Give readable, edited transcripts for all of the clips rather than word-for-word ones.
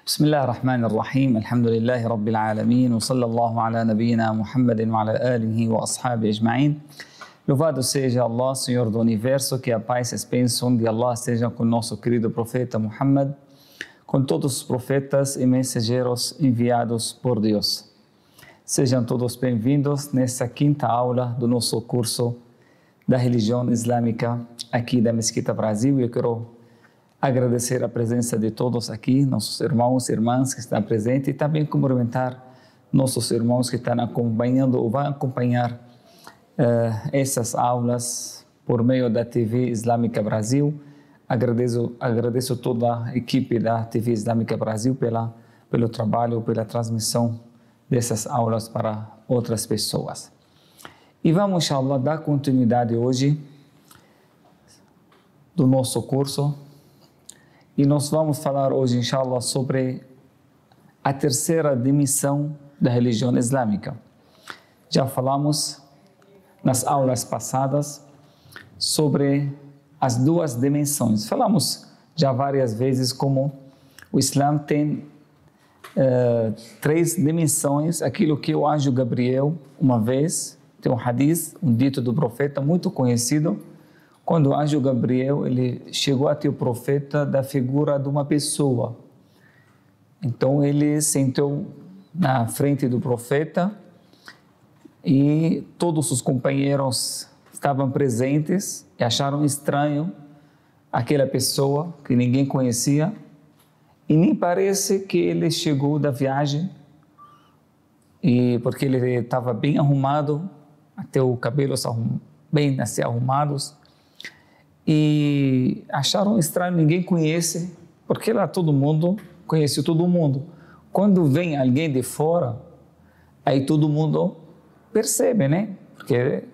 بسم الله الرحمن الرحيم الحمد لله رب العالمين وصلى الله على نبينا محمد وعلى آله وأصحابه أجمعين. Louvado seja Allah, Senhor do Universo, que a paz e as bênçãos de Allah estejam com o nosso querido profeta Muhammad, com todos os profetas e mensageiros enviados por Deus. Sejam todos bem-vindos nessa quinta aula do nosso curso da religião islâmica aqui da Mesquita Brasil. Eu quero agradecer a presença de todos aqui, nossos irmãos e irmãs que estão presentes, e também cumprimentar nossos irmãos que estão acompanhando ou vão acompanhar essas aulas por meio da TV Islâmica Brasil. Agradeço toda a equipe da TV Islâmica Brasil pelo trabalho, pela transmissão dessas aulas para outras pessoas. E vamos, inshallah, dar continuidade hoje do nosso curso. E nós vamos falar hoje, inshallah, sobre a terceira dimensão da religião islâmica. Já falamos nas aulas passadas sobre as duas dimensões. Falamos já várias vezes como o Islã tem três dimensões. Aquilo que o anjo Gabriel, uma vez, tem um hadith, um dito do profeta muito conhecido, quando o anjo Gabriel ele chegou até o profeta da figura de uma pessoa. Então ele sentou na frente do profeta e todos os companheiros estavam presentes e acharam estranho aquela pessoa que ninguém conhecia, e nem parece que ele chegou da viagem, e porque ele estava bem arrumado, até o cabelo bem assim, arrumados, e acharam estranho, ninguém conhece, porque lá todo mundo conhece todo mundo. Quando vem alguém de fora, aí todo mundo percebe, né? Porque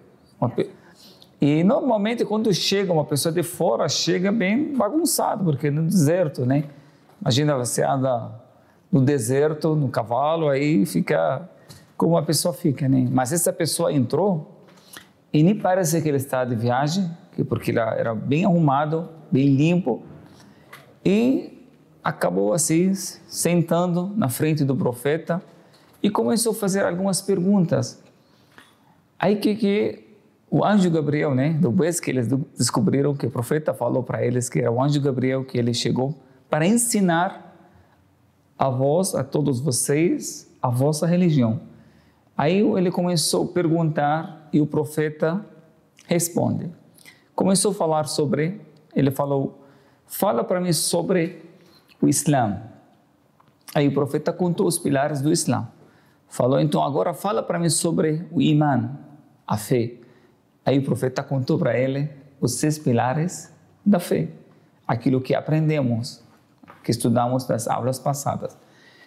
e normalmente quando chega uma pessoa de fora, chega bem bagunçado, porque no deserto, né? Imagina você anda no deserto, no cavalo, aí fica como a pessoa fica, né? Mas essa pessoa entrou e nem parece que ele está de viagem, porque ele era bem arrumado, bem limpo, e acabou assim sentando na frente do profeta e começou a fazer algumas perguntas. Aí que o anjo Gabriel, né, depois que eles descobriram que o profeta falou para eles que era o anjo Gabriel, que ele chegou para ensinar a todos vocês, a vossa religião. Aí ele começou a perguntar e o profeta responde. Começou a falar ele falou, fala para mim sobre o Islã. Aí o profeta contou os pilares do Islã. Falou, então agora fala para mim sobre o Iman, a fé. Aí o profeta contou para ele os 6 pilares da fé, aquilo que aprendemos, que estudamos nas aulas passadas.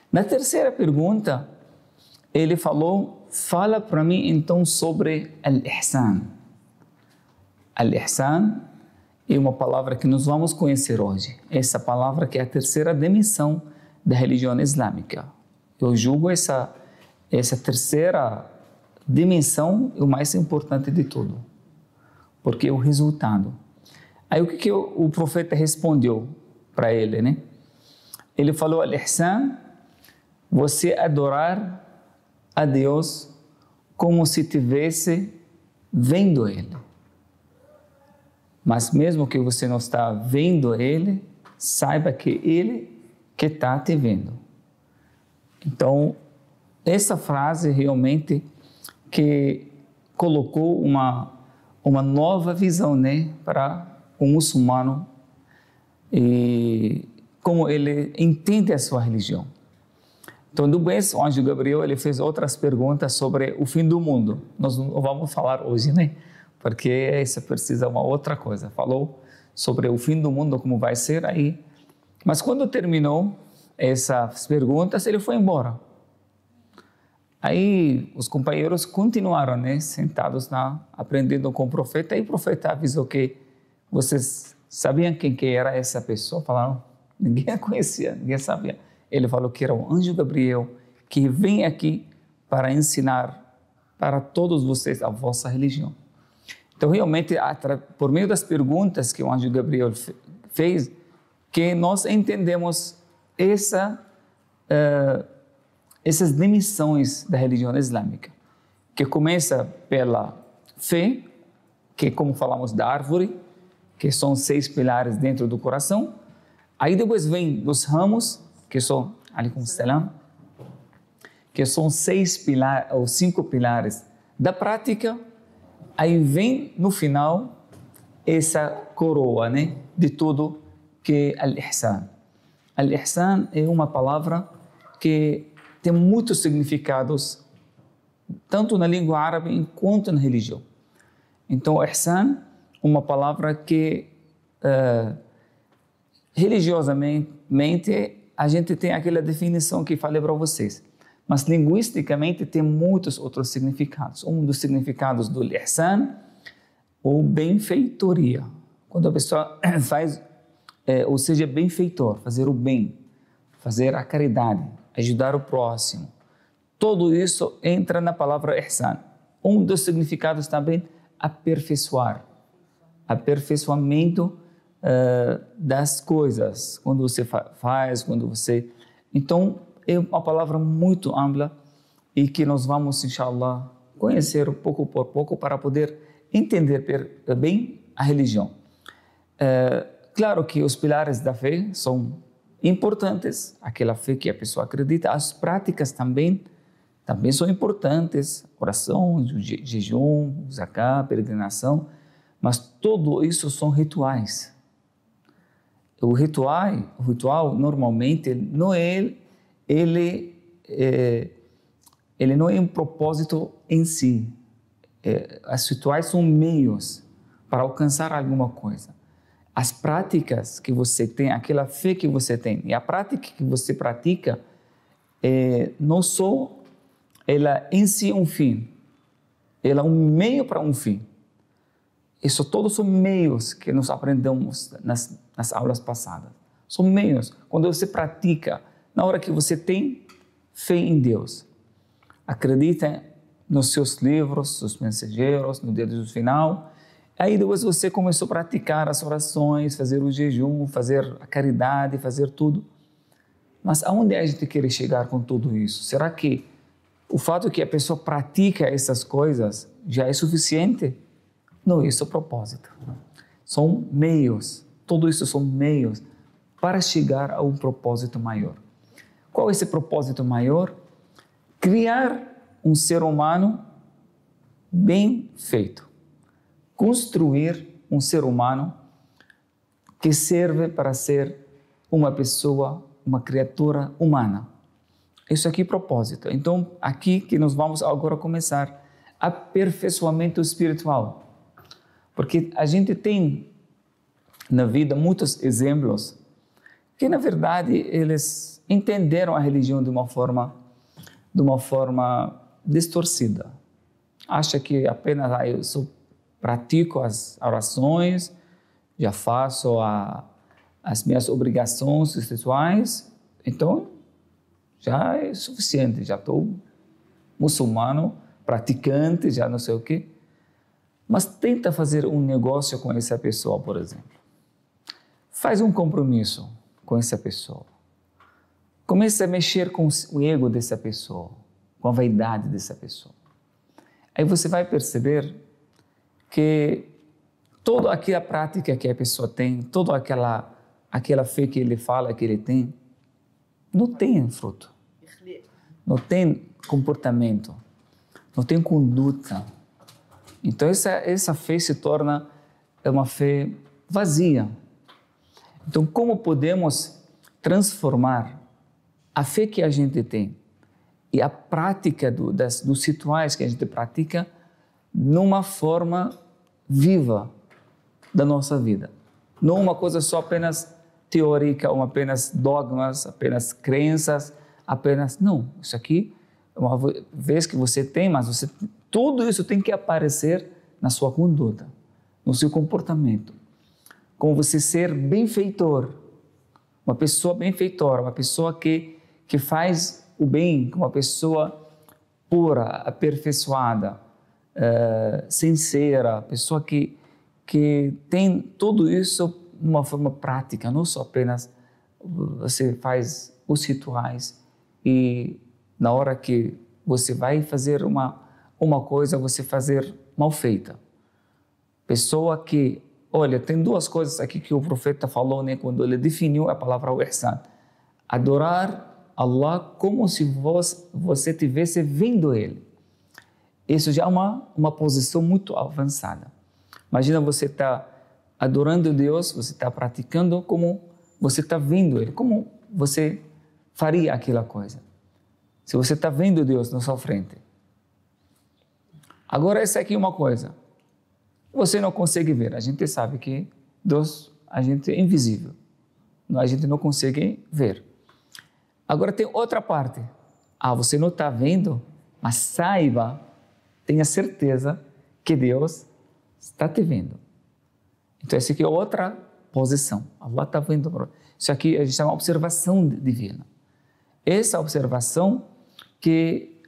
Na terceira pergunta, ele falou, fala para mim então sobre al-ihsan. Al-ihsan é uma palavra que nós vamos conhecer hoje. Essa palavra que é a terceira dimensão da religião islâmica. Eu julgo essa terceira dimensão é o mais importante de tudo, porque é o resultado. Aí o que o profeta respondeu para ele, né? Ele falou, al-ihsan, você adorar a Deus como se estivesse vendo Ele. Mas mesmo que você não está vendo Ele, saiba que Ele que está te vendo. Então, essa frase realmente que colocou uma nova visão, né, para o muçulmano e como ele entende a sua religião. Então, depois, o anjo Gabriel ele fez outras perguntas sobre o fim do mundo. Nós não vamos falar hoje, né? Porque isso precisa de uma outra coisa. Falou sobre o fim do mundo, como vai ser aí. Mas quando terminou essas perguntas, ele foi embora. Aí os companheiros continuaram, né, sentados aprendendo com o profeta. E o profeta avisou que vocês sabiam quem que era essa pessoa? Falaram, ninguém a conhecia, ninguém sabia. Ele falou que era o anjo Gabriel, que vem aqui para ensinar para todos vocês a vossa religião. Então, realmente, por meio das perguntas que o anjo Gabriel fez, que nós entendemos essa essas dimensões da religião islâmica, que começa pela fé, que como falamos da árvore, que são 6 pilares dentro do coração. Aí depois vem os ramos, que são, alaikum salam, que são 6 pilares ou 5 pilares da prática. Aí vem no final essa coroa, né, de tudo, que é al-ihsan. Al-ihsan é uma palavra que tem muitos significados, tanto na língua árabe quanto na religião. Então, ihsan, uma palavra que religiosamente a gente tem aquela definição que falei para vocês, mas linguisticamente tem muitos outros significados. Um dos significados do ihsan, ou benfeitoria, quando a pessoa faz, ou seja, benfeitor, fazer o bem, fazer a caridade, ajudar o próximo. Tudo isso entra na palavra ihsan. Um dos significados também, aperfeiçoar, aperfeiçoamento das coisas, quando você faz, quando você... Então, é uma palavra muito ampla e que nós vamos, inshallah, conhecer pouco por pouco para poder entender bem a religião. Claro que os pilares da fé são importantes, aquela fé que a pessoa acredita, as práticas também são importantes, oração, jejum, zakat, peregrinação, mas tudo isso são rituais. O ritual normalmente ele não é um propósito em si. As rituais são meios para alcançar alguma coisa. As práticas que você tem, aquela fé que você tem e a prática que você pratica, não só ela em si um fim, ela é um meio para um fim. Isso todos são meios que nós aprendemos nas aulas passadas. São meios. Quando você pratica, na hora que você tem fé em Deus, acredita nos seus livros, nos mensageiros, no dia do final, aí depois você começou a praticar as orações, fazer o jejum, fazer a caridade, fazer tudo. Mas aonde a gente quer chegar com tudo isso? Será que o fato que a pessoa pratica essas coisas já é suficiente? Não, isso é o propósito. São meios, tudo isso são meios para chegar a um propósito maior. Qual é esse propósito maior? Criar um ser humano bem feito. Construir um ser humano que serve para ser uma pessoa, uma criatura humana. Isso aqui é propósito. Então, aqui que nós vamos agora começar aperfeiçoamento espiritual. Porque a gente tem na vida muitos exemplos que, na verdade, eles entenderam a religião de uma forma distorcida. Acha que apenas eu pratico as orações, já faço as minhas obrigações espirituais, então já é suficiente, já estou muçulmano, praticante, já não sei o quê. Mas tenta fazer um negócio com essa pessoa, por exemplo. Faz um compromisso com essa pessoa. Começa a mexer com o ego dessa pessoa, com a vaidade dessa pessoa. Aí você vai perceber que toda aquela prática que a pessoa tem, toda aquela fé que ele fala que ele tem, não tem fruto, não tem comportamento, não tem conduta. Então essa fé se torna uma fé vazia. Então como podemos transformar a fé que a gente tem e a prática dos rituais que a gente pratica numa forma viva da nossa vida? Não uma coisa só apenas teórica, ou apenas dogmas, apenas crenças, não. Isso aqui é uma vez que você tem, mas tudo isso tem que aparecer na sua conduta, no seu comportamento. Como você ser benfeitor, uma pessoa benfeitora, uma pessoa que faz o bem, uma pessoa pura, aperfeiçoada, sincera, pessoa que tem tudo isso de uma forma prática, não só apenas você faz os rituais e na hora que você vai fazer uma coisa, você fazer mal feita. Pessoa que, olha, tem duas coisas aqui que o profeta falou, né, quando ele definiu a palavra o ihsan. Adorar Allah como se você tivesse vendo Ele. Isso já é uma posição muito avançada. Imagina você está adorando Deus, você está praticando como você está vendo Ele, como você faria aquela coisa. Se você está vendo Deus na sua frente. Agora, essa aqui é uma coisa. Você não consegue ver. A gente sabe que Deus, a gente é invisível. A gente não consegue ver. Agora tem outra parte. Você não está vendo, mas saiba, tenha certeza que Deus está te vendo. Então, essa aqui é outra posição. Allah está vendo. Isso aqui a gente chama observação divina. Essa observação que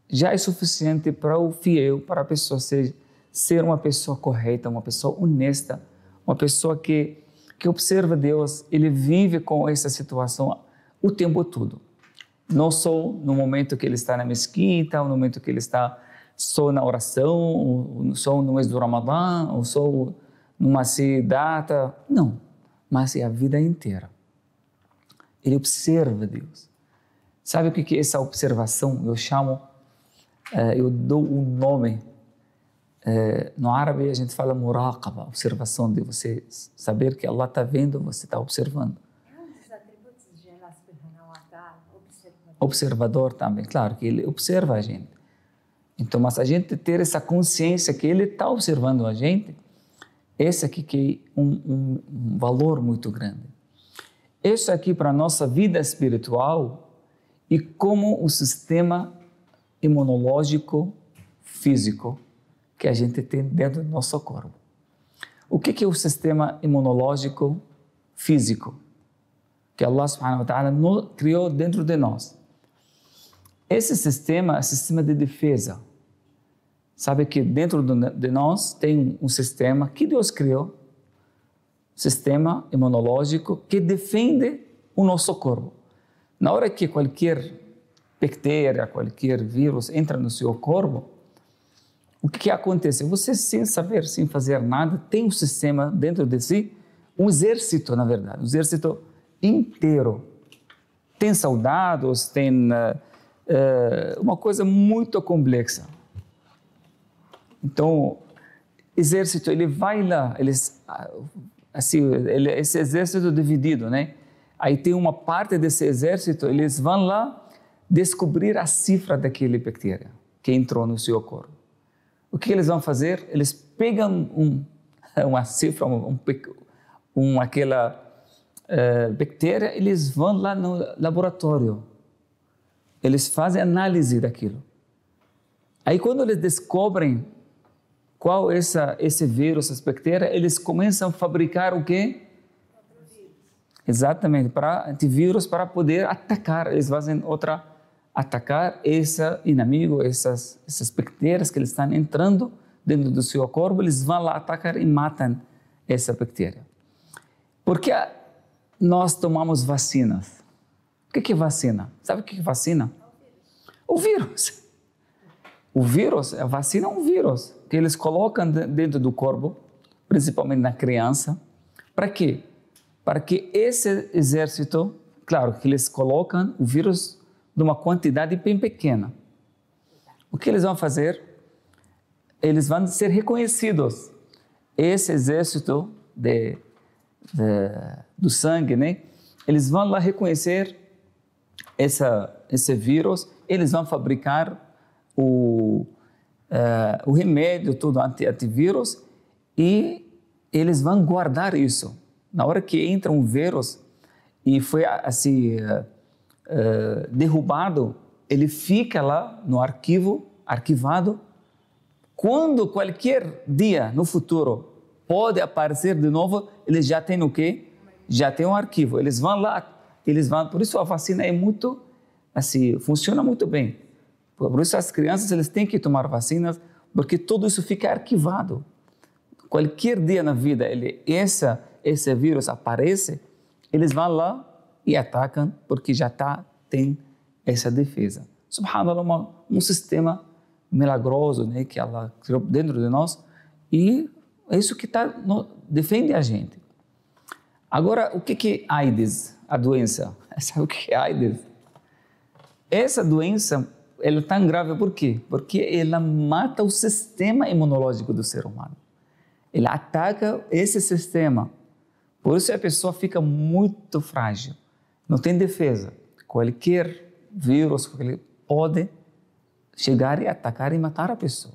já é suficiente para o fiel, para a pessoa ser uma pessoa correta, uma pessoa honesta, uma pessoa que observa Deus, ele vive com essa situação o tempo todo. Não só no momento que ele está na mesquita, ou no momento que ele está só na oração, ou só no mês do Ramadã, ou só numa data. Não, mas é a vida inteira. Ele observa Deus. Sabe o que é essa observação? Eu dou um nome. No árabe a gente fala muraqaba, observação de você saber que Allah está vendo, você está observando. É um dos atributos de Allah subhanahu wa ta'ala, observador também, claro que ele observa a gente. Então, mas a gente ter essa consciência que ele está observando a gente, esse aqui que é um valor muito grande. Isso aqui para a nossa vida espiritual e como o sistema imunológico físico que a gente tem dentro do nosso corpo. O que é o sistema imunológico físico que Allah subhanahu wa ta'ala criou dentro de nós? Esse sistema é o sistema de defesa. Sabe que dentro de nós tem um sistema que Deus criou, sistema imunológico que defende o nosso corpo. Na hora que qualquer bactéria, qualquer vírus entra no seu corpo, o que acontece? Você, sem saber, sem fazer nada, tem um sistema dentro de si, um exército, na verdade, um exército inteiro. Tem soldados, tem uma coisa muito complexa. Então, exército, ele vai lá, esse exército dividido, né? Aí tem uma parte desse exército, eles vão lá descobrir a cifra daquele bactéria que entrou no seu corpo. O que eles vão fazer? Eles pegam uma cifra, aquela bactéria, eles vão lá no laboratório. Eles fazem análise daquilo. Aí quando eles descobrem qual esse vírus, essa bactéria, eles começam a fabricar o quê? Exatamente, para antivírus, para poder atacar. Eles fazem atacar esse inimigo, essas bactérias que eles estão entrando dentro do seu corpo, eles vão lá atacar e matam essa bactéria. Por que nós tomamos vacinas? O que é vacina? Sabe o que é vacina? O vírus. O vírus, a vacina é um vírus que eles colocam dentro do corpo, principalmente na criança. Para quê? Para que esse exército, claro, que eles colocam o vírus de uma quantidade bem pequena. O que eles vão fazer? Eles vão ser reconhecidos. Esse exército do sangue, né? Eles vão lá reconhecer esse vírus, eles vão fabricar o remédio, todo antivírus, e eles vão guardar isso. Na hora que entra um vírus e foi assim derrubado, ele fica lá no arquivado. Quando qualquer dia no futuro pode aparecer de novo, eles já têm o quê? Já tem um arquivo. Eles vão lá, por isso a vacina é muito, assim, funciona muito bem. Por isso as crianças, eles têm que tomar vacinas, porque tudo isso fica arquivado. Qualquer dia na vida, esse vírus aparece, eles vão lá e atacam, porque já tem essa defesa. Subhanallah, um sistema milagroso, né, que Allah criou dentro de nós, e é isso que defende a gente. Agora, o que é AIDS, a doença? Sabe o que é AIDS? Essa doença, ela é tão grave por quê? Porque ela mata o sistema imunológico do ser humano. Ela ataca esse sistema. Por isso a pessoa fica muito frágil. Não tem defesa. Qualquer vírus pode chegar e atacar e matar a pessoa.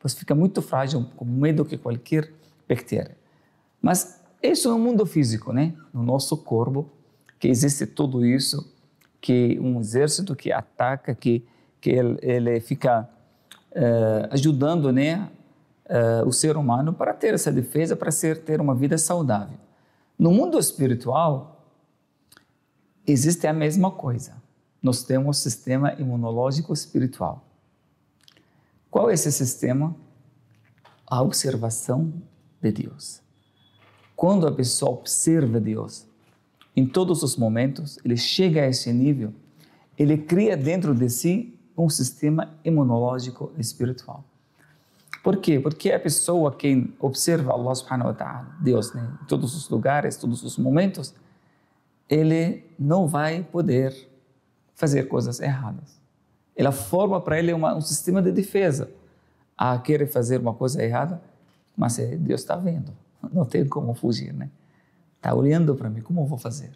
Você fica muito frágil, com medo que qualquer bactéria. Mas isso é um mundo físico, né? No nosso corpo, que existe tudo isso, que um exército que ataca, que ele fica ajudando, né, o ser humano para ter essa defesa, para ter uma vida saudável. No mundo espiritual, existe a mesma coisa. Nós temos sistema imunológico espiritual. Qual é esse sistema? A observação de Deus. Quando a pessoa observa Deus, em todos os momentos, ele chega a esse nível, ele cria dentro de si um sistema imunológico espiritual. Por quê? Porque a pessoa que observa Allah subhanahu wa ta'ala, Deus, né, em todos os lugares, todos os momentos, ele não vai poder fazer coisas erradas. Ela forma para ele um sistema de defesa. Querer fazer uma coisa errada, mas Deus está vendo, não tem como fugir, né? Está olhando para mim, como eu vou fazer?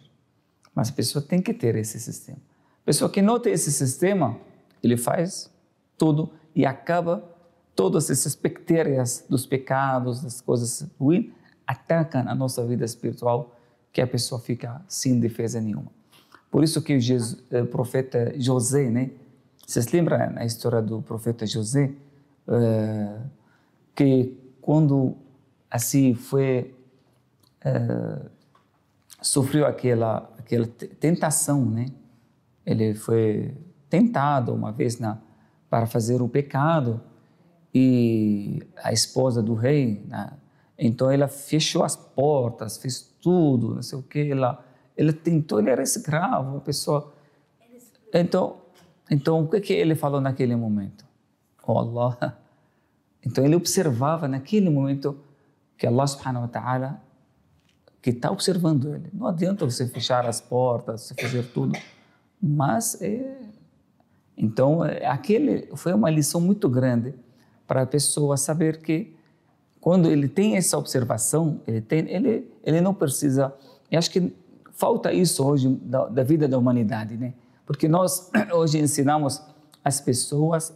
Mas a pessoa tem que ter esse sistema. A pessoa que não tem esse sistema, ele faz tudo e acaba todas essas bactérias dos pecados, das coisas ruins, atacam a nossa vida espiritual, que a pessoa fica sem defesa nenhuma. Por isso que o profeta José, né? Vocês lembram a história do profeta José? Que quando assim sofreu aquela tentação, né? Ele foi tentado uma vez para fazer o pecado, e a esposa do rei, né? Então ela fechou as portas, fez tudo, não sei o que, ele tentou, ele era escravo, a pessoa. Então o que ele falou naquele momento? Oh Allah. Então ele observava naquele momento que Allah subhanahu wa ta'ala que está observando ele. Não adianta você fechar as portas, você fazer tudo, mas então aquele foi uma lição muito grande para a pessoa saber que quando ele tem essa observação, ele não precisa. Eu acho que falta isso hoje da vida da humanidade, né? Porque nós hoje ensinamos às pessoas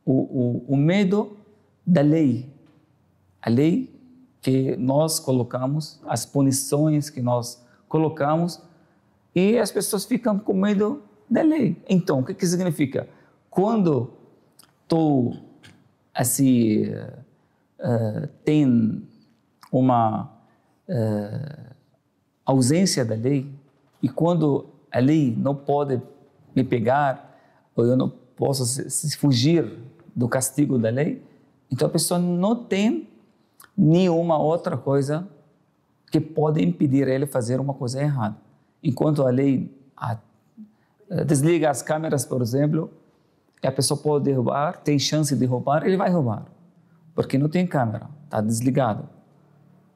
o medo da lei, a lei que nós colocamos, as punições que nós colocamos, e as pessoas ficam com medo da lei. Então, o que significa? Quando tu assim tem uma ausência da lei, e quando a lei não pode me pegar, ou eu não posso fugir do castigo da lei, então a pessoa não tem nenhuma outra coisa que pode impedir ele fazer uma coisa errada. Enquanto a lei desliga as câmeras, por exemplo, a pessoa pode roubar, tem chance de roubar, ele vai roubar, porque não tem câmera, está desligado.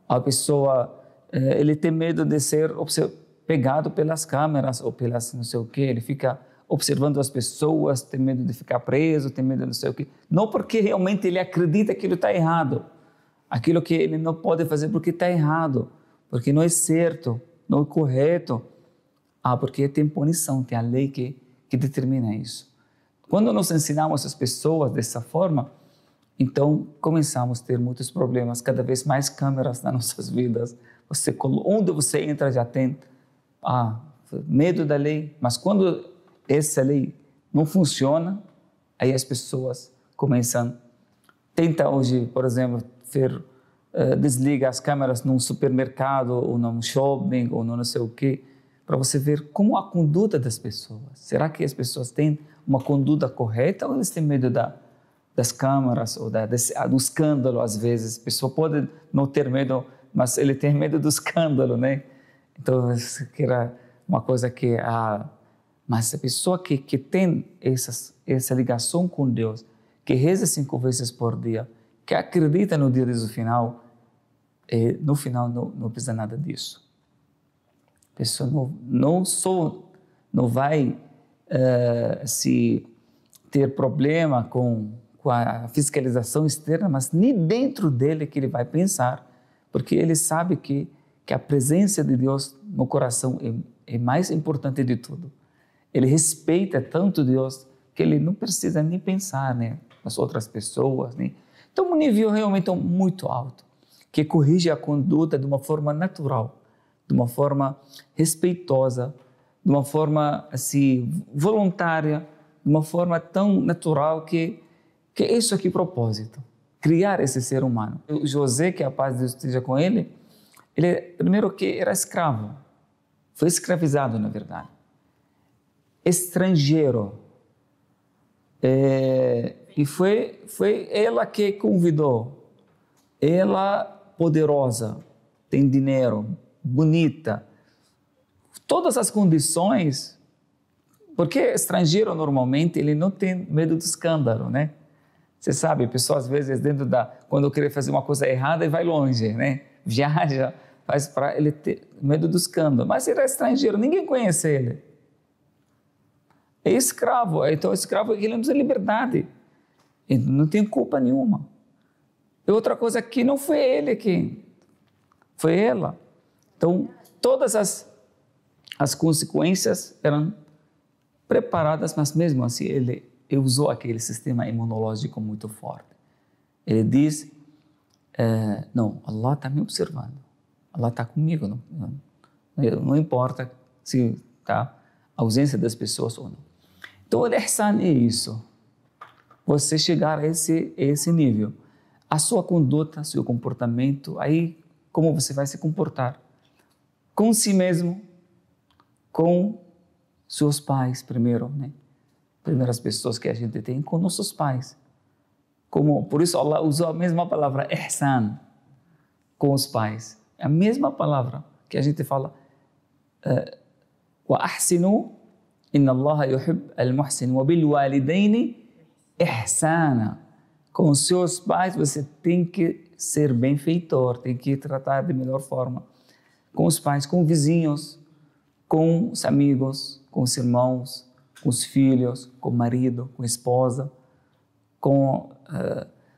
A pessoa, ele tem medo de ser pegado pelas câmeras ou pelas não sei o que, ele fica observando as pessoas, tem medo de ficar preso, tem medo de não sei o que. Não porque realmente ele acredita que aquilo está errado, aquilo que ele não pode fazer porque está errado, porque não é certo, não é correto. Porque tem punição, tem a lei que determina isso. Quando nós ensinamos as pessoas dessa forma, então começamos a ter muitos problemas, cada vez mais câmeras nas nossas vidas. Onde você entra já tem medo da lei, mas quando essa lei não funciona, aí as pessoas tentam hoje, por exemplo, desliga as câmeras num supermercado ou num shopping ou não sei o quê, para você ver como a conduta das pessoas. Será que as pessoas têm uma conduta correta ou eles têm medo das câmeras ou do escândalo às vezes? A pessoa pode não ter medo, mas ele tem medo do escândalo, né? Então, isso que era uma coisa que Mas a pessoa que tem essa ligação com Deus, que reza 5 vezes por dia, que acredita no dia do final, no final não precisa nada disso. A pessoa não vai se ter problema com a fiscalização externa, mas nem dentro dele que ele vai pensar, porque ele sabe que a presença de Deus no coração é mais importante de tudo. Ele respeita tanto Deus que ele não precisa nem pensar, né, nas outras pessoas, né? Então, um nível realmente muito alto, que corrige a conduta de uma forma natural, de uma forma respeitosa, de uma forma assim, voluntária, de uma forma tão natural que é isso aqui o propósito, criar esse ser humano. O José, que a paz de Deus esteja com ele primeiro que era escravo, foi escravizado na verdade, estrangeiro, e foi ela que convidou, ela poderosa, tem dinheiro, bonita, todas as condições, porque estrangeiro normalmente ele não tem medo do escândalo, né? Você sabe, a pessoa às vezes quando quer fazer uma coisa errada e vai longe, né? Viaja, faz para ele ter medo do escândalo, mas ele é estrangeiro, ninguém conhece ele. É escravo, então escravo ele não tem liberdade, ele não tem culpa nenhuma. E outra coisa que não foi ele foi ela. Então todas as consequências eram preparadas, mas mesmo assim ele usou aquele sistema imunológico muito forte. Ele diz, não, Allah está me observando, Allah está comigo, não importa se está a ausência das pessoas ou não. Então o ihsan é isso, você chegar a esse nível, a sua conduta, seu comportamento, aí como você vai se comportar com si mesmo, com seus pais primeiro, né? Primeiras pessoas que a gente tem com nossos pais. Por isso Allah usou a mesma palavra ihsan com os pais. É a mesma palavra que a gente fala wa ahsinu inna Allah yuhib al-muhsin wa bil walidaini ihsana. Com seus pais você tem que ser benfeitor, tem que tratar de melhor forma. Com os pais, com vizinhos, com os amigos, com os irmãos, com os filhos, com o marido, com a esposa, com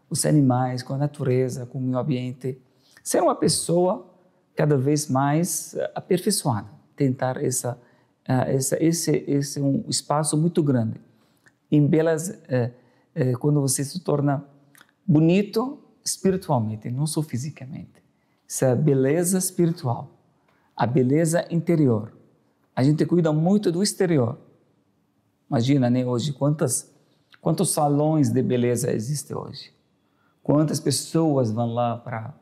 os animais, com a natureza, com o meio ambiente. Ser uma pessoa cada vez mais aperfeiçoada, tentar esse um espaço muito grande. Quando você se torna bonito espiritualmente, não só fisicamente. Essa beleza espiritual, a beleza interior. A gente cuida muito do exterior. Imagina, né, hoje, quantos salões de beleza existem hoje? Quantas pessoas vão lá para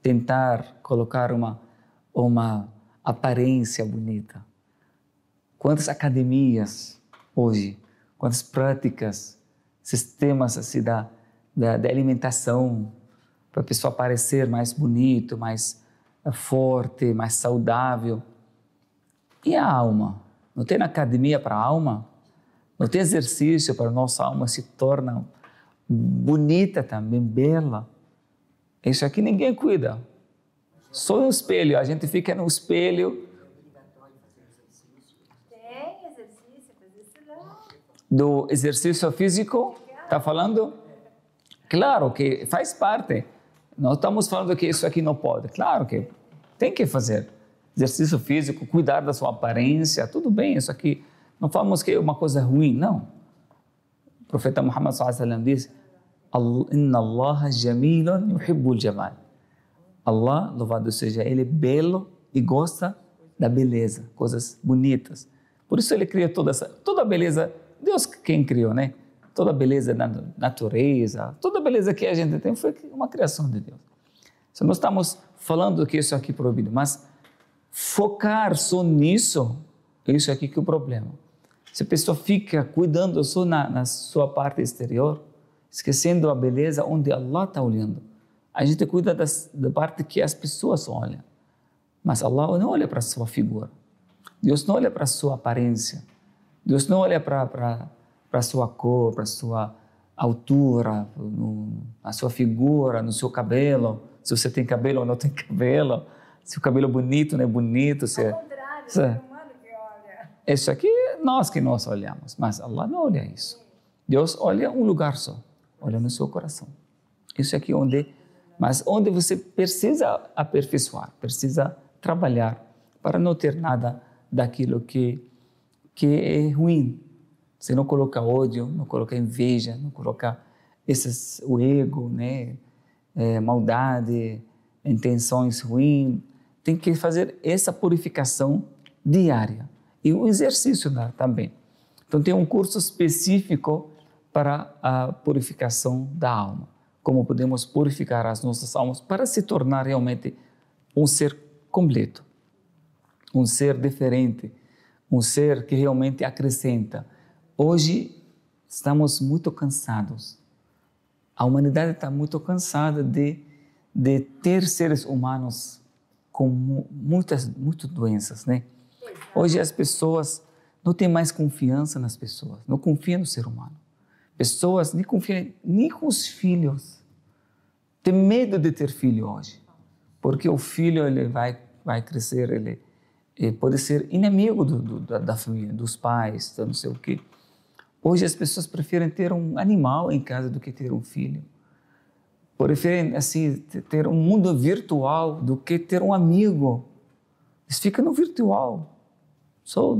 tentar colocar uma aparência bonita? Quantas academias hoje? Quantas práticas, sistemas assim, da alimentação para a pessoa parecer mais bonito, mais forte, mais saudável? E a alma? Não tem academia para a alma? Não tem exercício para a nossa alma se tornar bonita também, bela? Isso aqui ninguém cuida. Só no espelho, a gente fica no espelho. Tem exercício, mas isso não. Do exercício físico, está falando? Claro que faz parte. Não estamos falando que isso aqui não pode. Claro que tem que fazer. Exercício físico, cuidar da sua aparência, tudo bem, isso aqui. Não falamos que é uma coisa ruim, não. O profeta Muhammad sallallahu alaihi wasallam diz: Inna Allah jamilun yuhibbul jamal. Allah, louvado seja Ele, é belo e gosta da beleza, coisas bonitas. Por isso Ele cria toda a beleza, Deus quem criou, né? Toda a beleza da natureza, toda a beleza que a gente tem foi uma criação de Deus. Se nós estamos falando que isso aqui é proibido, mas focar só nisso, isso aqui que é o problema. Se a pessoa fica cuidando só na sua parte exterior, esquecendo a beleza onde Allah está olhando. A gente cuida da parte que as pessoas olham, mas Allah não olha para a sua figura. Deus não olha para a sua aparência. Deus não olha para a sua cor, para a sua altura, a sua figura, no seu cabelo, se você tem cabelo ou não tem cabelo, se o cabelo é bonito, não é bonito. Se, Ao contrário, o ser humano que olha. isso aqui é nós que nós olhamos, mas Allah não olha isso. Deus olha um lugar só, olha no seu coração. Isso aqui mas onde você precisa aperfeiçoar, precisa trabalhar para não ter nada daquilo que é ruim. Você não coloca ódio, não coloca inveja, não coloca o ego, né? Maldade, intenções ruins. Tem que fazer essa purificação diária. E o exercício também. Então tem um curso específico para a purificação da alma. Como podemos purificar as nossas almas para se tornar realmente um ser completo. Um ser diferente. Um ser que realmente acrescenta. Hoje estamos muito cansados. A humanidade está muito cansada de ter seres humanos com muitas doenças, né? Hoje as pessoas não têm mais confiança nas pessoas, não confiam no ser humano. Pessoas nem confiam nem com os filhos. Tem medo de ter filho hoje, porque o filho ele vai crescer, ele pode ser inimigo da família, dos pais, não sei o quê. Hoje as pessoas preferem ter um animal em casa do que ter um filho. Preferem assim, ter um mundo virtual do que ter um amigo. Eles ficam no virtual, só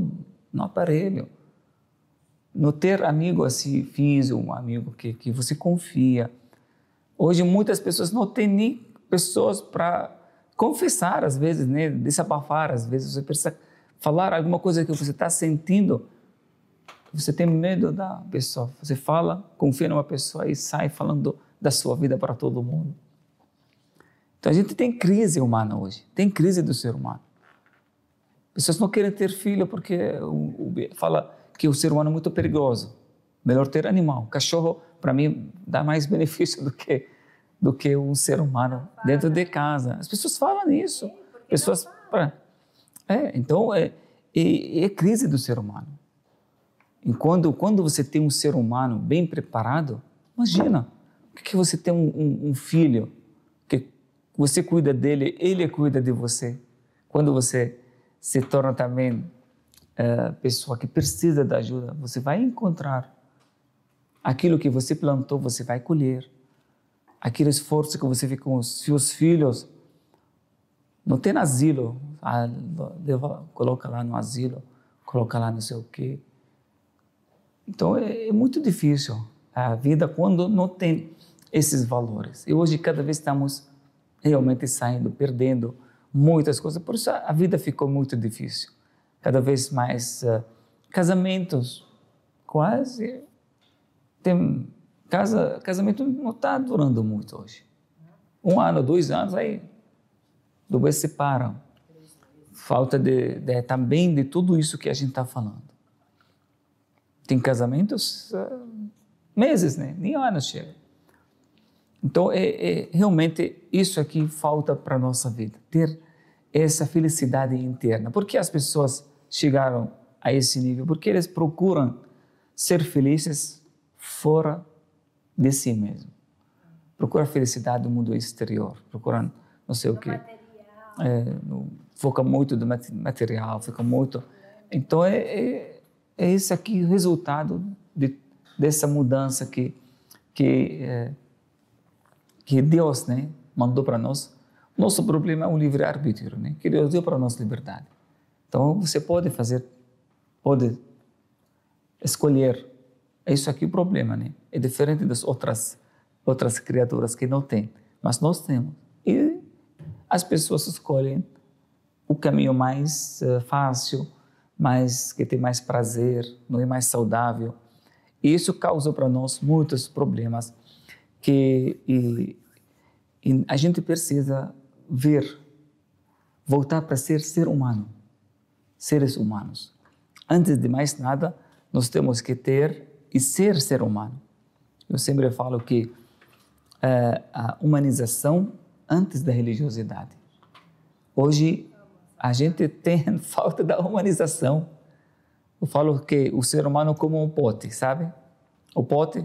no aparelho. Não ter amigo assim físico, um amigo que você confia. Hoje muitas pessoas não têm nem pessoas para confessar às vezes, né? Desabafar às vezes. Você precisa falar alguma coisa que você está sentindo. Você tem medo da pessoa. Você fala, confia numa pessoa e sai falando da sua vida para todo mundo. Então a gente tem crise humana hoje. Tem crise do ser humano. Pessoas não querem ter filho porque fala que o ser humano é muito perigoso. Melhor ter animal. Cachorro, para mim, dá mais benefício do que um ser humano dentro de casa. As pessoas falam isso. Pessoas, então, é crise do ser humano. E quando você tem um ser humano bem preparado, imagina, o que você tem um filho, que você cuida dele, ele cuida de você. Quando você se torna também pessoa que precisa da ajuda, você vai encontrar aquilo que você plantou, você vai colher. Aquele esforço que você fez com os seus filhos, não tem asilo, coloca lá no asilo, coloca lá não sei o quê. Então é muito difícil a vida quando não tem esses valores. E hoje cada vez estamos realmente saindo, perdendo muitas coisas. Por isso a vida ficou muito difícil. Cada vez mais casamentos, quase casamento não está durando muito hoje. 1 ano, 2 anos, aí depois separam. Falta também de tudo isso que a gente está falando. Tem casamentos meses, né? Nem anos chega. Então, realmente isso aqui falta para a nossa vida, ter essa felicidade interna. Por que as pessoas chegaram a esse nível? Porque eles procuram ser felizes fora de si mesmo. Procuram felicidade no mundo exterior, procuram não sei o quê. Foca muito do material, fica muito... Então, é esse aqui o resultado dessa mudança que Deus, né, mandou para nós. Nosso problema é o livre-arbítrio, né, que Deus deu para nós liberdade. Então, você pode escolher. É isso aqui o problema, né? É diferente das outras criaturas que não têm, mas nós temos. E as pessoas escolhem o caminho mais fácil, que tem mais prazer, não é mais saudável. E isso causou para nós muitos problemas e a gente precisa voltar para ser humano, seres humanos. Antes de mais nada, nós temos que ter e ser humano. Eu sempre falo que a humanização antes da religiosidade. Hoje, a gente tem falta da humanização. eu falo que o ser humano é como um pote, sabe? O pote,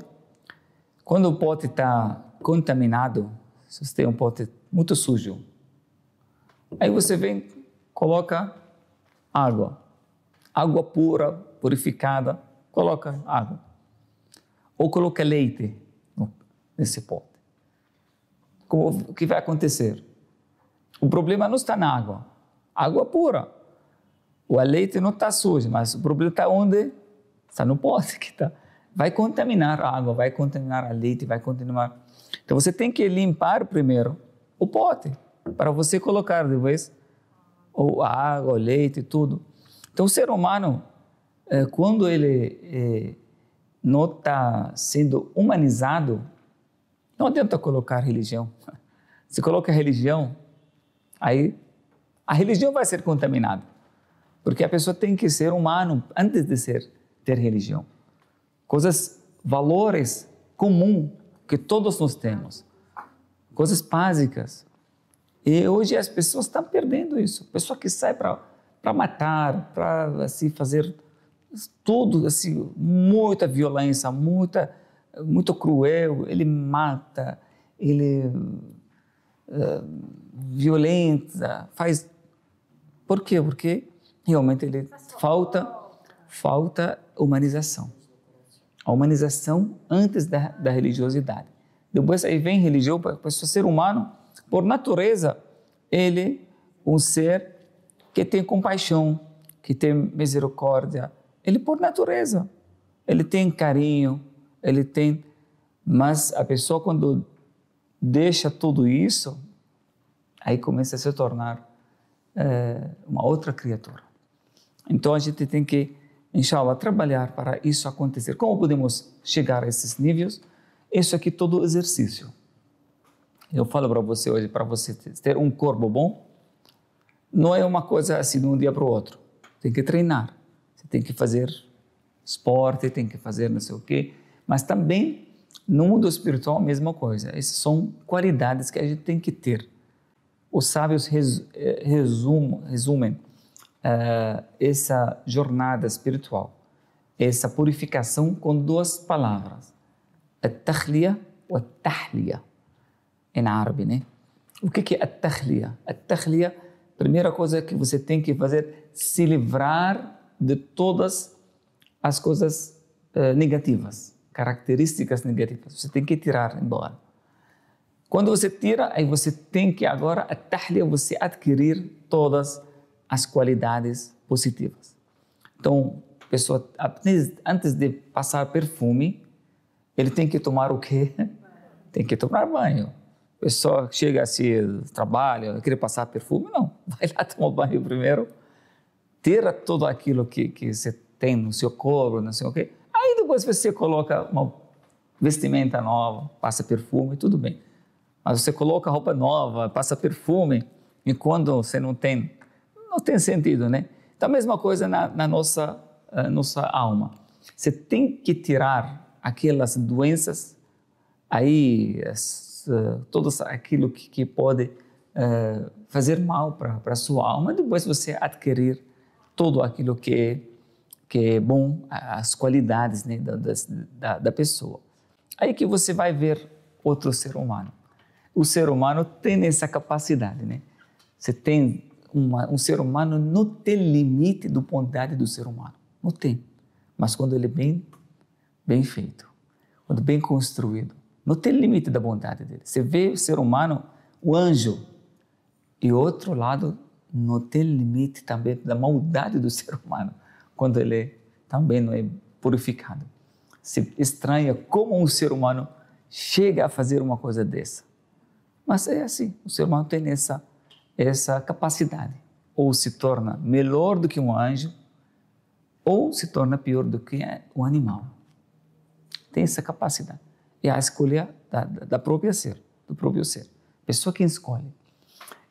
quando o pote está contaminado, se você tem um pote muito sujo, aí você vem, coloca água pura, purificada, coloca água. Ou coloca leite nesse pote. O que vai acontecer? O problema não está na água. Água pura. O leite não está sujo, mas o problema está onde? Está no pote que está. Vai contaminar a água, vai contaminar a leite, vai contaminar. Então você tem que limpar primeiro o pote para você colocar depois a água, o leite e tudo. Então o ser humano, quando ele não está sendo humanizado, não adianta colocar religião. Se coloca religião, aí a religião vai ser contaminada. Porque a pessoa tem que ser humano antes de ter religião. Coisas, valores comuns que todos nós temos. Coisas básicas. E hoje as pessoas estão perdendo isso. Pessoa que sai para matar, para assim, fazer tudo, assim, muita violência, muito cruel. Ele mata, ele violenta, faz... Por quê? Porque realmente ele falta humanização. A humanização antes da religiosidade. Depois aí vem religião, para o ser humano, por natureza, ele um ser que tem compaixão, que tem misericórdia. Ele por natureza, ele tem carinho, ele tem... Mas a pessoa quando deixa tudo isso, aí começa a se tornar uma outra criatura. Então a gente tem que, inshallah, trabalhar para isso acontecer. Como podemos chegar a esses níveis? Isso aqui é todo exercício. Eu falo para você hoje, para você ter um corpo bom, não é uma coisa assim de um dia para o outro. Tem que treinar, você tem que fazer esporte, tem que fazer não sei o quê, mas também no mundo espiritual a mesma coisa. Essas são qualidades que a gente tem que ter. Os sábios resumem essa jornada espiritual, essa purificação com duas palavras, التخلية والتحلية em árabe, né? O que é a tahliya? A tahliya, primeira coisa que você tem que fazer, se livrar de todas as coisas negativas, características negativas. Você tem que tirar embora. Quando você tira, aí você tem que agora, a tahliya, você adquirir todas as qualidades positivas. Então, a pessoa, antes de passar perfume, ele tem que tomar o quê? Tem que tomar banho. A pessoa chega assim, trabalha, quer passar perfume, não. Vai lá tomar banho primeiro, tira tudo aquilo que você tem no seu corpo, não sei o quê. Aí depois você coloca uma vestimenta nova, passa perfume, tudo bem. Mas você coloca roupa nova, passa perfume, e quando você não tem sentido, né? Então a mesma coisa na nossa alma. Você tem que tirar aquelas doenças, aí tudo aquilo que pode fazer mal para a sua alma, depois você adquirir tudo aquilo que é bom, as qualidades, né, da pessoa. Aí que você vai ver outro ser humano. O ser humano tem essa capacidade, né? Você tem um ser humano não tem limite da bondade do ser humano, não tem. Mas quando ele é bem feito, quando bem construído, não tem limite da bondade dele. Você vê o ser humano, o anjo, e outro lado não tem limite também da maldade do ser humano, quando ele também não é purificado. Se estranha como um ser humano chega a fazer uma coisa dessa. Mas é assim, o ser humano tem essa capacidade. Ou se torna melhor do que um anjo, ou se torna pior do que um animal. Tem essa capacidade. É a escolha do próprio ser. Pessoa que escolhe.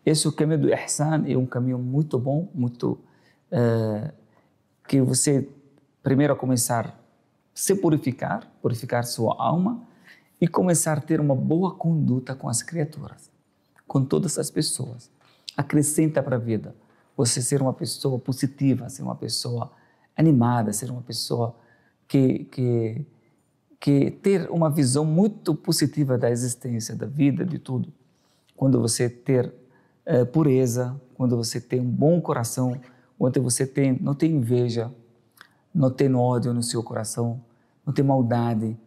Esse é o caminho do ihsan, é um caminho muito bom, que você primeiro começar a se purificar sua alma e começar a ter uma boa conduta com as criaturas, com todas as pessoas. Acrescenta para a vida. Você ser uma pessoa positiva, ser uma pessoa animada, ser uma pessoa que ter uma visão muito positiva da existência, da vida, de tudo. Quando você ter pureza, quando você tem um bom coração, quando você não tem inveja, não tem ódio no seu coração, não tem maldade,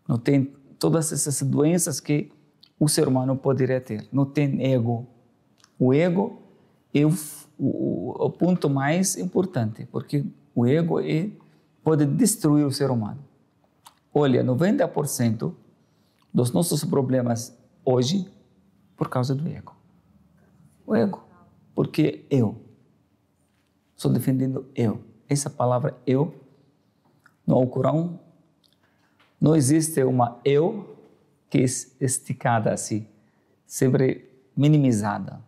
não tem todas essas doenças que o ser humano poderia ter. Não tem ego. O ego é o ponto mais importante, porque o ego pode destruir o ser humano. Olha, 90% dos nossos problemas hoje por causa do ego. O ego, porque eu. Estou defendendo eu. Essa palavra eu, no Alcorão, não existe uma eu que é esticada assim, sempre minimizada,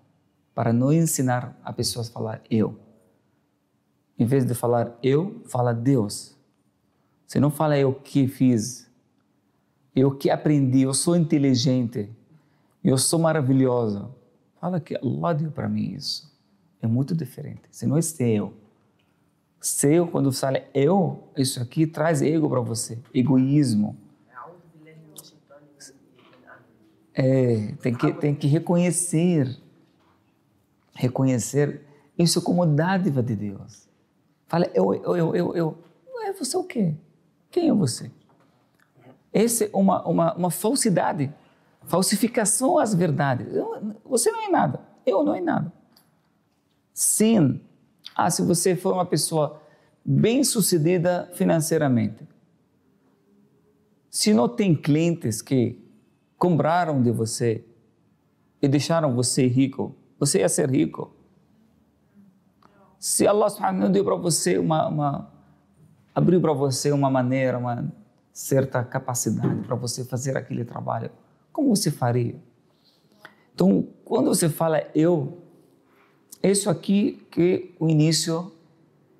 para não ensinar a pessoas a falar eu. Em vez de falar eu, fala Deus. Você não fala eu que fiz, eu que aprendi, eu sou inteligente, eu sou maravilhosa. Fala que Allah deu para mim isso. É muito diferente. Se não é seu. Seu, quando você fala eu, isso aqui traz ego para você, egoísmo. Tem que reconhecer isso como dádiva de Deus. Fala eu. É você o quê? Quem é você? Essa é uma falsidade, falsificação às verdades. Você não é nada, eu não é nada. Sim, se você for uma pessoa bem-sucedida financeiramente, se não tem clientes que compraram de você e deixaram você rico, você ia ser rico. Se Allah subhanahu wa ta'ala deu para você abriu para você uma maneira, uma certa capacidade para você fazer aquele trabalho, como você faria? Então, quando você fala eu, isso aqui que é o início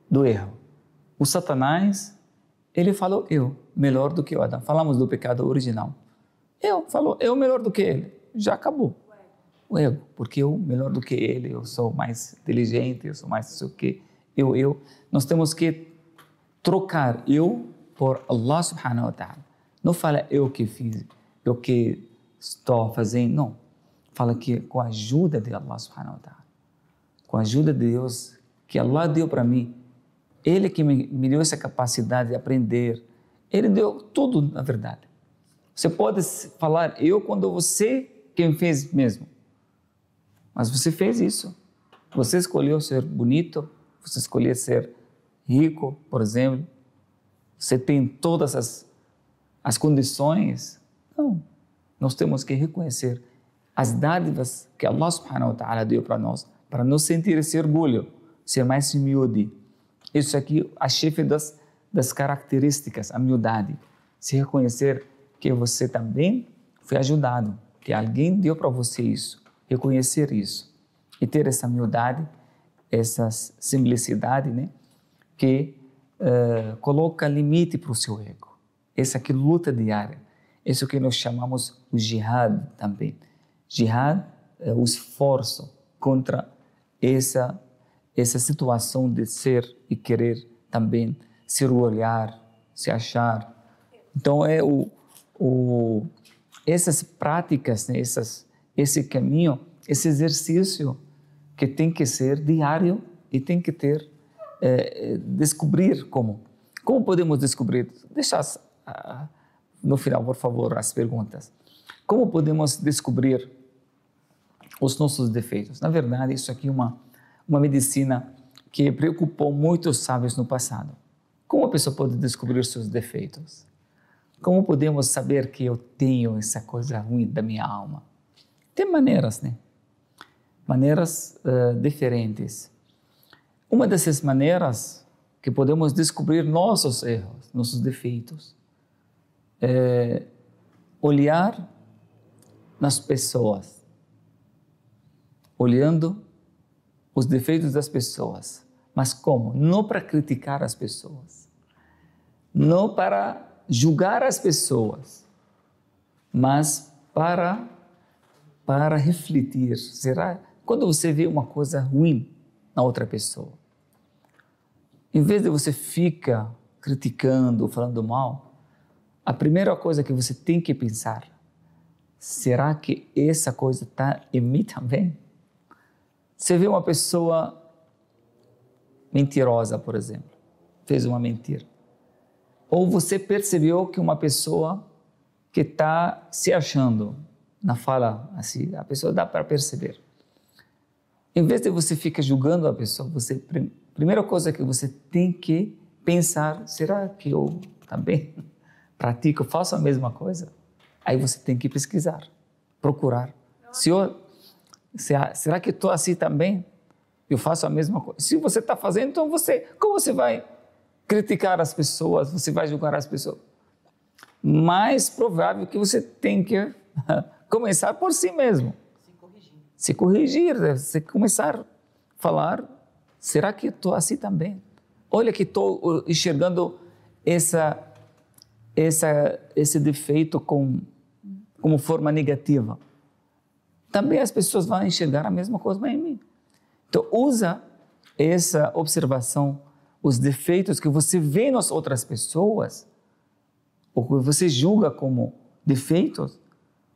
do erro. O Satanás, ele falou eu, melhor do que o Adão. Falamos do pecado original. Falou eu melhor do que ele. Já acabou. O ego, porque eu melhor do que ele, eu sou mais inteligente, eu sou mais não sei o quê. Eu. Nós temos que trocar eu por Allah subhanahu wa ta'ala. Não fala eu que fiz, eu que estou fazendo, não. Fala que com a ajuda de Allah subhanahu wa ta'ala, com a ajuda de Deus, que Allah deu para mim, Ele que me deu essa capacidade de aprender, Ele deu tudo na verdade. Você pode falar eu quando você quem fez mesmo, mas você fez isso. Você escolheu ser bonito, você escolheu ser rico, por exemplo, você tem todas as condições. Não, nós temos que reconhecer as dádivas que Allah subhanahu wa ta'ala deu para nós, para não sentir esse orgulho, ser mais humilde. Isso aqui, a chefe das características, a humildade. Se reconhecer que você também foi ajudado, que alguém deu para você isso, reconhecer isso e ter essa humildade, essa simplicidade, né, que coloca limite para o seu ego. Essa aqui luta diária, isso que nós chamamos o jihad também. Jihad é o esforço contra essa situação de ser e querer também se orgulhar, se achar. Então essas práticas, né, esse caminho, esse exercício que tem que ser diário e tem que ter, descobrir como. Como podemos descobrir? Deixa no final, por favor, as perguntas. Como podemos descobrir os nossos defeitos? Na verdade, isso aqui é uma medicina que preocupou muitos sábios no passado. Como a pessoa pode descobrir seus defeitos? Como podemos saber que eu tenho essa coisa ruim da minha alma? Tem maneiras, né? Maneiras diferentes. Uma dessas maneiras que podemos descobrir nossos erros, nossos defeitos, é olhar nas pessoas, olhando os defeitos das pessoas. Mas como? Não para criticar as pessoas, não para julgar as pessoas, mas para refletir. Será? Quando você vê uma coisa ruim na outra pessoa, Em vez de você ficar criticando, falando mal, a primeira coisa que você tem que pensar, será que essa coisa está em mim também? Você vê uma pessoa mentirosa, por exemplo, fez uma mentira. Ou você percebeu que uma pessoa que está se achando na fala, assim, a pessoa dá para perceber. Em vez de você ficar julgando a pessoa, primeira coisa que você tem que pensar, será que eu também pratico, faço a mesma coisa? Aí você tem que pesquisar, procurar. Será que estou assim também? Eu faço a mesma coisa. Se você está fazendo, então como você vai criticar as pessoas, você vai julgar as pessoas? Mais provável que você tem que começar por si mesmo. Se corrigir, você começar a falar, será que estou assim também? Olha que estou enxergando esse defeito como forma negativa. Também as pessoas vão enxergar a mesma coisa em mim. Então, usa essa observação, os defeitos que você vê nas outras pessoas, ou que você julga como defeitos,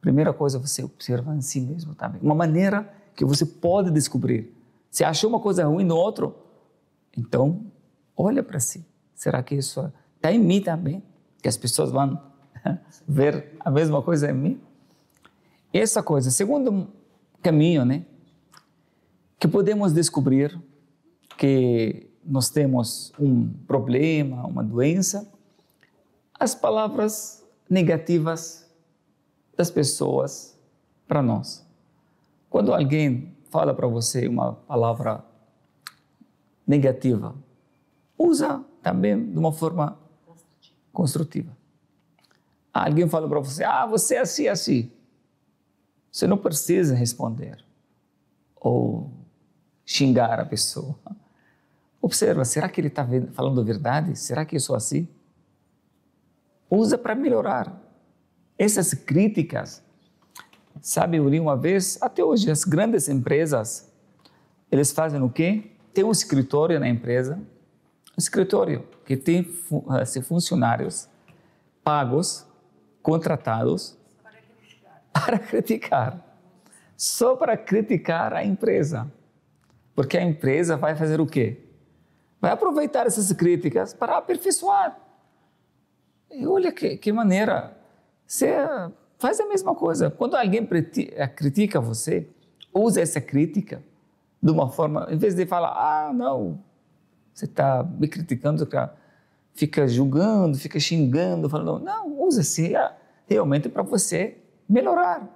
primeira coisa você observa em si mesmo também. Uma maneira que você pode descobrir. Se achou uma coisa ruim no outro, então olha para si. Será que isso está em mim também? Que as pessoas vão ver a mesma coisa em mim? Essa coisa, segundo caminho, né? Que podemos descobrir que nós temos um problema, uma doença, as palavras negativas das pessoas para nós. Quando alguém fala para você uma palavra negativa, usa também de uma forma construtiva. Alguém fala para você, você é assim, assim. Você não precisa responder ou xingar a pessoa. Observa, será que ele está falando a verdade? Será que eu sou assim? Usa para melhorar. Essas críticas, sabe, eu li uma vez, até hoje as grandes empresas, eles fazem o quê? Tem um escritório na empresa, um escritório que tem funcionários pagos, contratados para criticar. Só para criticar a empresa. Porque a empresa vai fazer o quê? Vai aproveitar essas críticas para aperfeiçoar. E olha que maneira. Você faz a mesma coisa. Quando alguém critica você, usa essa crítica de uma forma, em vez de falar, não, você está me criticando, fica julgando, fica xingando, falando, não, usa-se realmente para você melhorar.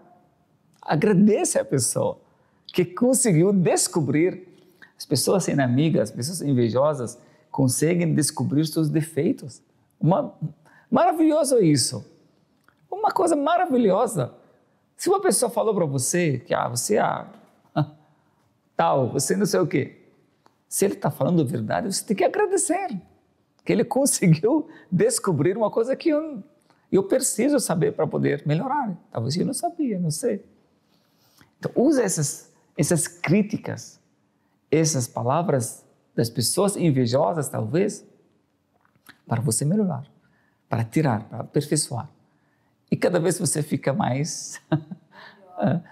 Agradeça a pessoa que conseguiu descobrir. As pessoas inamigas, as pessoas invejosas conseguem descobrir seus defeitos. Maravilhoso isso. Uma coisa maravilhosa. Se uma pessoa falou para você que você tal, você não sei o quê. Se ele está falando a verdade, você tem que agradecer. Que ele conseguiu descobrir uma coisa que eu preciso saber para poder melhorar. Talvez eu não sabia, não sei. Então, usa essas críticas, essas palavras das pessoas invejosas, talvez, para você melhorar, para tirar, para aperfeiçoar. E cada vez você fica mais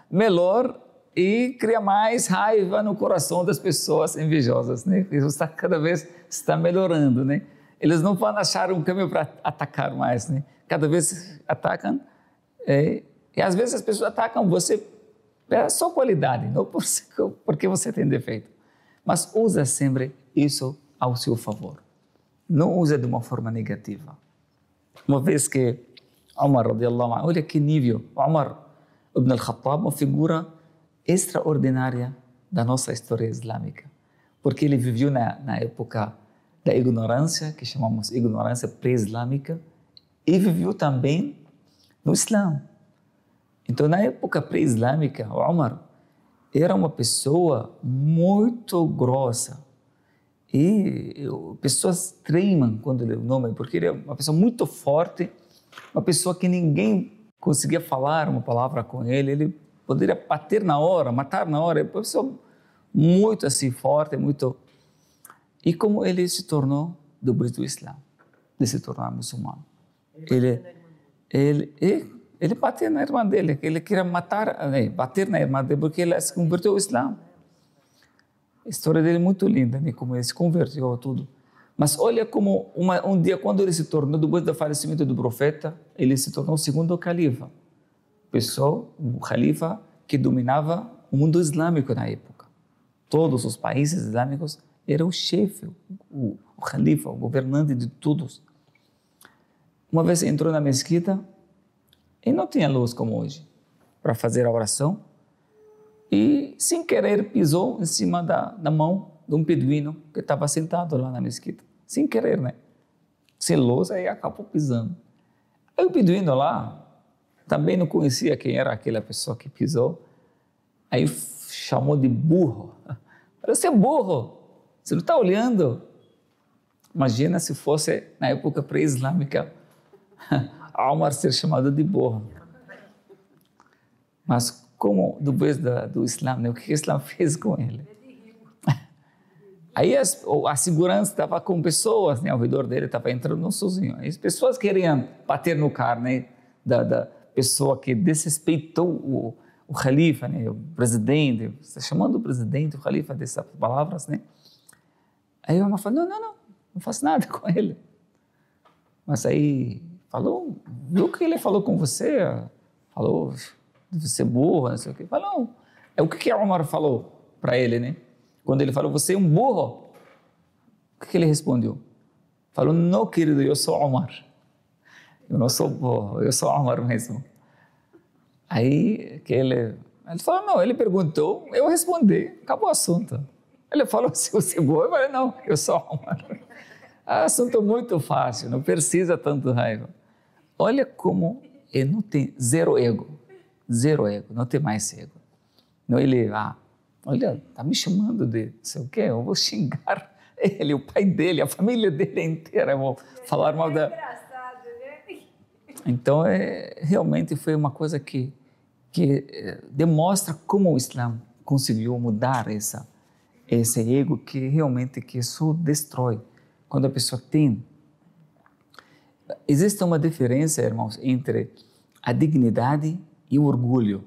melhor e cria mais raiva no coração das pessoas invejosas, né? Isso cada vez está melhorando, né? Eles não vão achar um caminho para atacar mais, né? Cada vez atacam e às vezes as pessoas atacam você pela sua qualidade, não porque você tem defeito. Mas usa sempre isso ao seu favor. Não usa de uma forma negativa. Uma vez que Umar, radiallahu anhu, olha que nível, Umar ibn al-Khattab, uma figura extraordinária da nossa história islâmica, porque ele viveu na época da ignorância, que chamamos ignorância pré-islâmica, e viveu também no Islã. Então, na época pré-islâmica, Umar era uma pessoa muito grossa, e pessoas tremem quando ele o nome, porque ele é uma pessoa muito forte, uma pessoa que ninguém conseguia falar uma palavra com ele, ele poderia bater na hora, matar na hora, uma pessoa muito assim forte, muito... E como ele se tornou depois do Islã, de se tornar muçulmano. Ele bateu na irmã dele, ele queria bater na irmã dele porque ela se converteu ao Islã. A história dele é muito linda, né? Como ele se converteu tudo. Mas olha como um dia, quando ele se tornou, depois do falecimento do profeta, ele se tornou o segundo califa. O califa que dominava o mundo islâmico na época. Todos os países islâmicos era o chefe, o califa, o governante de todos. Uma vez entrou na mesquita e não tinha luz como hoje para fazer a oração e, sem querer, pisou em cima da mão de um beduíno que estava sentado lá na mesquita. Sem querer, né? Sem luz, aí acabou pisando. Aí o beduíno lá também não conhecia quem era aquela pessoa que pisou. Aí chamou de burro. Você é burro, você não está olhando. Imagina se fosse na época pré-islâmica Omar ser chamado de burro. Mas como depois do Islã, né? O que o Islã fez com ele? Aí a segurança estava com pessoas, né? Ao redor dele estava entrando sozinho. As pessoas queriam bater no cara, né? Da pessoa que desrespeitou o califa, né? O presidente, está chamando o presidente, o califa dessas palavras, né? Aí o Omar falou, não faço nada com ele. Mas aí falou, viu o que ele falou com você? Falou, você é burro, não sei o quê. Falou, o que o Omar falou para ele, né? Quando ele falou, você é um burro. O que ele respondeu? Falou, não, querido, eu sou Omar. Eu não sou burro, eu sou Omar mesmo. Aí que ele falou, não, ele perguntou, eu respondi, acabou o assunto. Ele falou, se você é burro, eu falei, não, eu sou Omar. Assunto muito fácil, não precisa tanto raiva. Olha como ele não tem zero ego, não tem mais ego. Não, ele, olha, está me chamando de não sei o quê, eu vou xingar ele, o pai dele, a família dele inteira, eu vou falar mal da... Engraçado, né? Então, realmente foi uma coisa que demonstra como o Islã conseguiu mudar esse ego que realmente que só destrói. Quando a pessoa tem... Existe uma diferença, irmãos, entre a dignidade e o orgulho.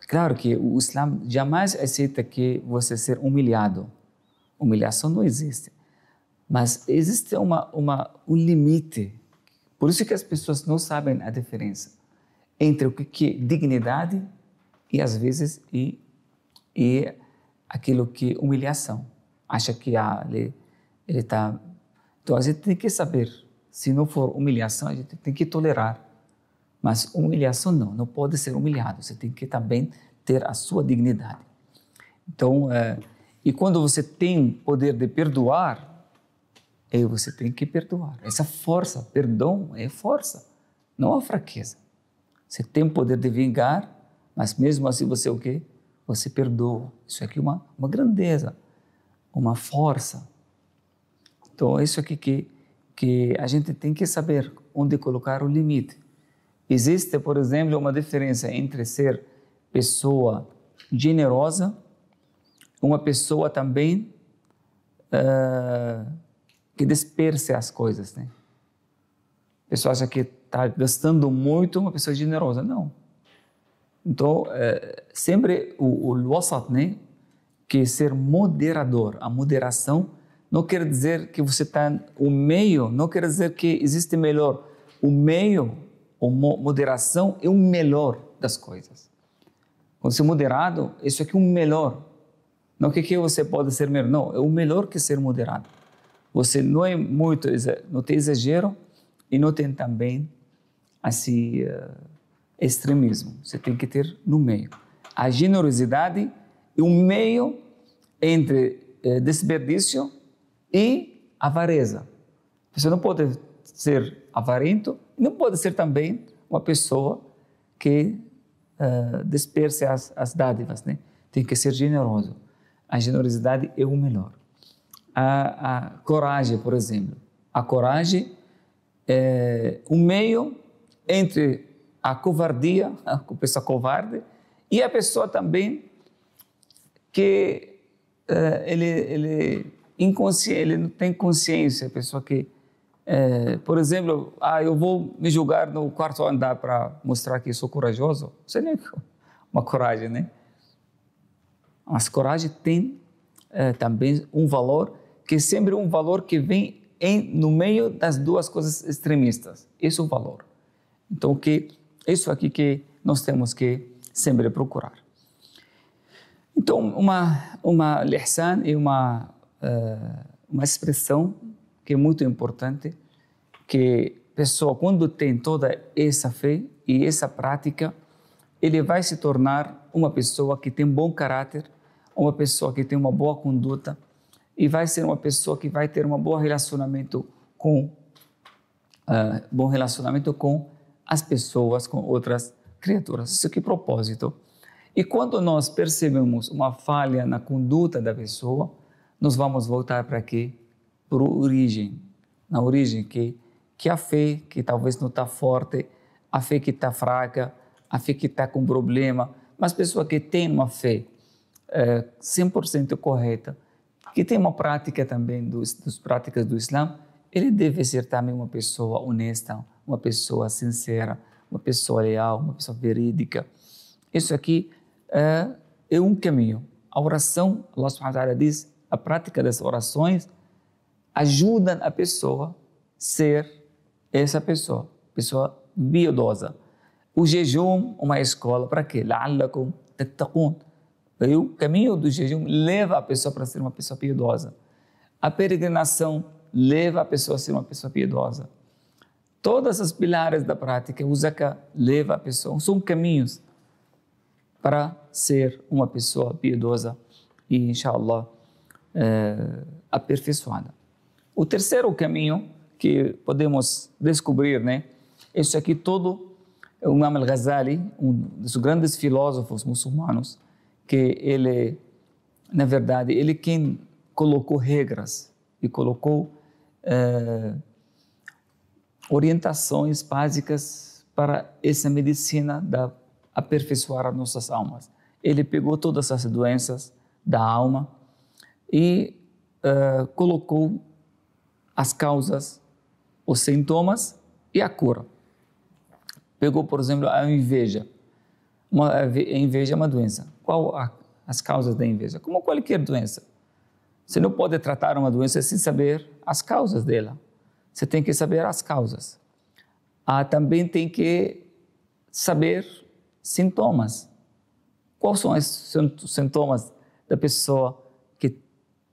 Claro que o Islã jamais aceita que você seja humilhado. Humilhação não existe. Mas existe um limite. Por isso que as pessoas não sabem a diferença entre o que é dignidade e, às vezes, e aquilo que é humilhação. Acha que ele está... Então, a gente tem que saber, se não for humilhação, a gente tem que tolerar. Mas humilhação não pode ser humilhado. Você tem que também ter a sua dignidade. Então, e quando você tem o poder de perdoar, você tem que perdoar. Essa força, perdão é força, não é fraqueza. Você tem o poder de vingar, mas mesmo assim você o quê? Você perdoa. Isso aqui é uma grandeza, uma força. Então, isso aqui que a gente tem que saber onde colocar o limite. Existe, por exemplo, uma diferença entre ser pessoa generosa, uma pessoa também que dispersa as coisas, né? A pessoa acha que está gastando muito, uma pessoa generosa. Não. Então, sempre o wasat, né? Que ser moderador. A moderação não quer dizer que você está... O meio não quer dizer que existe melhor. O meio, moderação é o melhor das coisas. Quando você é moderado, isso aqui é o melhor. Não que você pode ser melhor. Não, é o melhor que ser moderado. Você não é muito... Não tem exagero e não tem também assim, extremismo. Você tem que ter no meio. A generosidade é um meio entre desperdício e avareza. Você não pode ser avarento, não pode ser também uma pessoa que disperse as dádivas, né? Tem que ser generoso. A generosidade é o melhor. A coragem, por exemplo. A coragem é um meio entre a covardia, a pessoa covarde, e a pessoa também que ele inconsciente, ele não tem consciência, a pessoa que, por exemplo, eu vou me julgar no quarto andar para mostrar que sou corajoso. Isso nem é uma coragem, né? Mas coragem tem também um valor, que é sempre um valor que vem no meio das duas coisas extremistas. Esse é o valor. Então, isso aqui que nós temos que sempre procurar. Então, uma lihsan é uma expressão que é muito importante, que a pessoa, quando tem toda essa fé e essa prática, ele vai se tornar uma pessoa que tem bom caráter, uma pessoa que tem uma boa conduta e vai ser uma pessoa que vai ter um bom relacionamento com as pessoas, com outras criaturas. Isso que é propósito. E quando nós percebemos uma falha na conduta da pessoa, nós vamos voltar para quê? Para a origem. Na origem que a fé que talvez não está forte, a fé que está fraca, a fé que está com problema, mas a pessoa que tem uma fé 100% correta, que tem uma prática também das práticas do Islã, ele deve ser também uma pessoa honesta, uma pessoa sincera, uma pessoa leal, uma pessoa verídica. Isso aqui é um caminho. A oração, Allah subhanahu wa ta'ala diz, a prática das orações ajuda a pessoa a ser essa pessoa piedosa. O jejum, uma escola, para quê? لَعَلَّكُمْ تَتَّقُونَ. O caminho do jejum leva a pessoa para ser uma pessoa piedosa. A peregrinação leva a pessoa a ser uma pessoa piedosa. Todas as pilares da prática, o zakah leva a pessoa, são caminhos para ser uma pessoa piedosa e, inshallah, aperfeiçoada. O terceiro caminho que podemos descobrir, né? Isso aqui todo, o Imam al-Ghazali, um dos grandes filósofos muçulmanos, que ele, na verdade, ele quem colocou regras e colocou orientações básicas para essa medicina da aperfeiçoar as nossas almas. Ele pegou todas as doenças da alma e colocou as causas, os sintomas e a cura. Pegou, por exemplo, a inveja. A inveja é uma doença. Qual as causas da inveja? Como qualquer doença. Você não pode tratar uma doença sem saber as causas dela. Você tem que saber as causas. Também tem que saber sintomas. Quais são os sintomas da pessoa que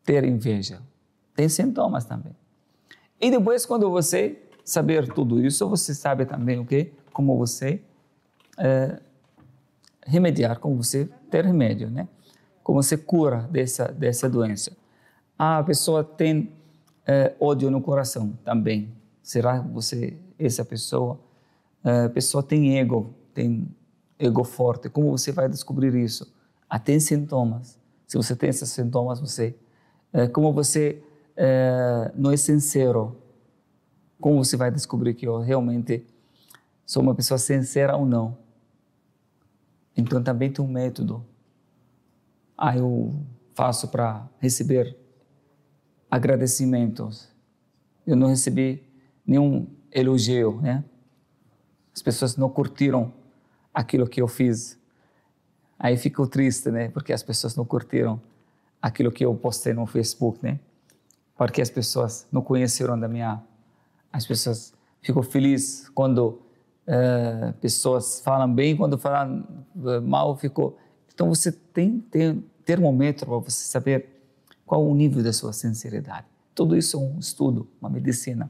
tem inveja? Tem sintomas também. E depois, quando você saber tudo isso, você sabe também o quê? Como você remediar, como você ter remédio, né? Como você cura dessa doença. A pessoa tem ódio no coração também. Será você, essa pessoa? A pessoa tem ego forte. Como você vai descobrir isso? Tem sintomas. Se você tem esses sintomas, como você não é sincero, como você vai descobrir que eu realmente sou uma pessoa sincera ou não? Então também tem um método. Eu faço para receber agradecimentos. Eu não recebi nenhum elogio, né? As pessoas não curtiram aquilo que eu fiz. Aí fico triste, né? Porque as pessoas não curtiram aquilo que eu postei no Facebook, né? Porque as pessoas não conheceram as pessoas ficam felizes quando pessoas falam bem, quando falam mal, ficou. Então você tem termômetro para você saber qual o nível da sua sinceridade. Tudo isso é um estudo, uma medicina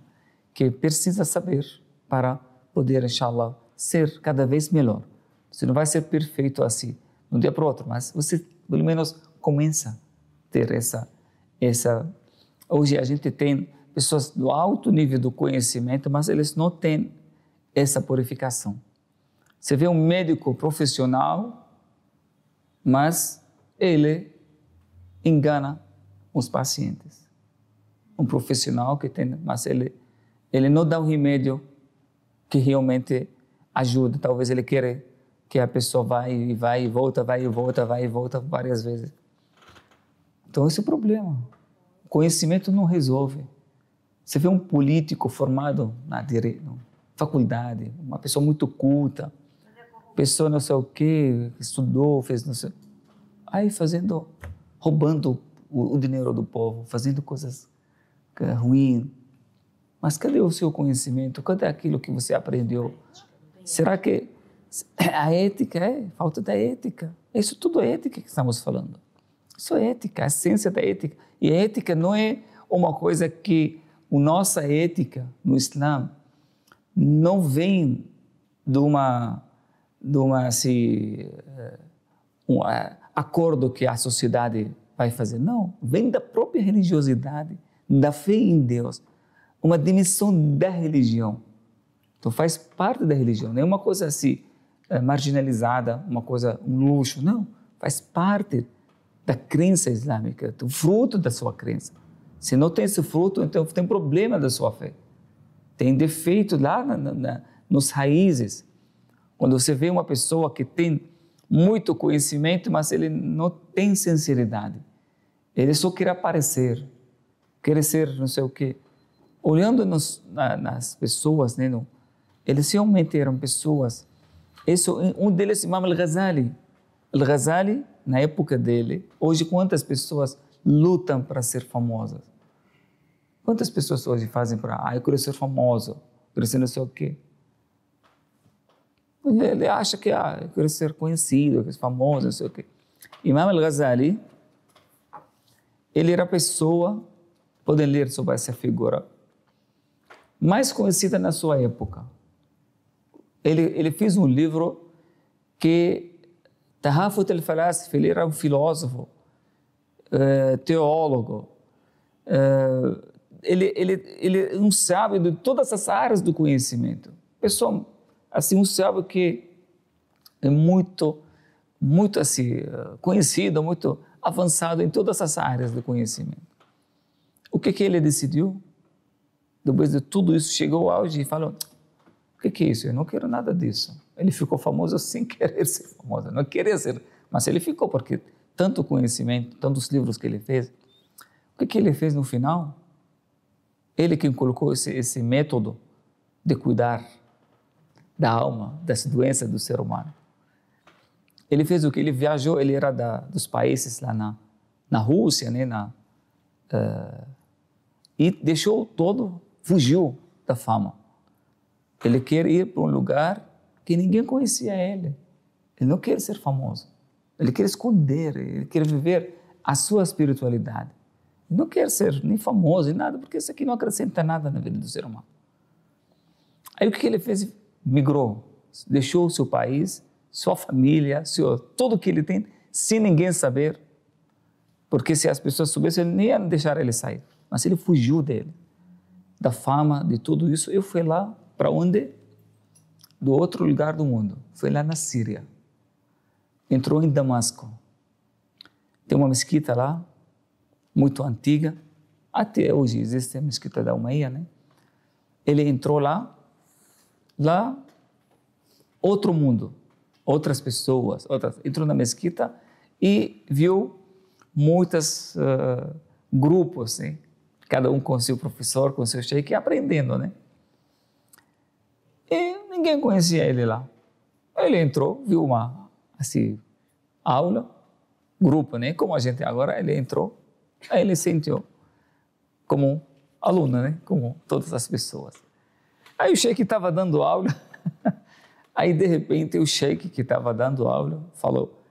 que precisa saber para poder, inshallah, ser cada vez melhor. Você não vai ser perfeito assim, de um dia para o outro, mas você pelo menos começa a ter essa. Hoje a gente tem pessoas do alto nível do conhecimento, mas eles não têm essa purificação. Você vê um médico profissional, mas ele engana os pacientes. Um profissional que tem, mas ele não dá o remédio que realmente ajuda. Talvez ele queira que a pessoa vai e volta várias vezes. Então esse é o problema. Conhecimento não resolve. Você vê um político formado na faculdade, uma pessoa muito culta, pessoa não sei o quê, estudou, fez não sei... Aí roubando o dinheiro do povo, fazendo coisas ruins. Mas cadê o seu conhecimento? Cadê aquilo que você aprendeu? Será que a ética falta da ética? Isso tudo é ética que estamos falando. Isso é ética, a ciência da ética. E a ética não é uma coisa que a nossa ética no Islã não vem de um acordo que a sociedade vai fazer. Não, vem da própria religiosidade, da fé em Deus, uma dimensão da religião. Então faz parte da religião, não é uma coisa assim marginalizada, uma coisa, um luxo, não. Faz parte da crença islâmica, do fruto da sua crença. Se não tem esse fruto, então tem problema da sua fé. Tem defeito lá nos raízes. Quando você vê uma pessoa que tem muito conhecimento, mas ele não tem sinceridade. Ele só quer aparecer, quer ser não sei o quê. Olhando nas pessoas, né, eles realmente eram pessoas. Um deles, Imam Al-Ghazali. Al-Ghazali, na época dele, hoje quantas pessoas lutam para ser famosas? Quantas pessoas hoje fazem para, eu quero ser famoso, quero ser não sei o quê? Ele acha que, eu quero ser conhecido, quero ser famoso, não sei o quê. Imam Al-Ghazali, ele era a pessoa, podem ler sobre essa figura, mais conhecida na sua época. Ele fez um livro que Tahafut al-Falasif, ele era um filósofo, teólogo, ele é um sábio de todas as áreas do conhecimento. Pessoa, assim, um sábio que é muito assim, conhecido, muito avançado em todas as áreas do conhecimento. O que ele decidiu? Depois de tudo isso, chegou ao auge e falou, o que é isso? Eu não quero nada disso. Ele ficou famoso sem querer ser famoso, não queria ser, mas ele ficou porque tanto conhecimento, tantos livros que ele fez. O que ele fez no final? Ele que colocou esse método de cuidar da alma, das doenças do ser humano. Ele fez o que? Ele viajou, ele era dos países lá na Rússia, né, e deixou todo, fugiu da fama. Ele quer ir para um lugar que ninguém conhecia ele. Ele não quer ser famoso. Ele quer esconder, ele quer viver a sua espiritualidade. Ele não quer ser nem famoso, nem nada, porque isso aqui não acrescenta nada na vida do ser humano. Aí o que ele fez? Migrou, deixou o seu país, sua família, tudo que ele tem, sem ninguém saber, porque se as pessoas soubessem, ele nem iam deixar ele sair. Mas ele fugiu dele, da fama, de tudo isso. Eu fui lá, para onde? Do outro lugar do mundo. Foi lá na Síria. Entrou em Damasco. Tem uma mesquita lá, muito antiga. Até hoje existe a mesquita da Umayya, né? Ele entrou lá, outro mundo, outras pessoas, entrou na mesquita e viu muitos grupos, né? Cada um com seu professor, com seu sheikh, aprendendo, né? E ninguém conhecia ele lá. Ele entrou, viu uma aula, grupo, né? Como a gente agora, ele entrou, aí ele sentiu como aluno, né? Como todas as pessoas. Aí o sheikh estava dando aula, aí de repente o sheikh que estava dando aula falou,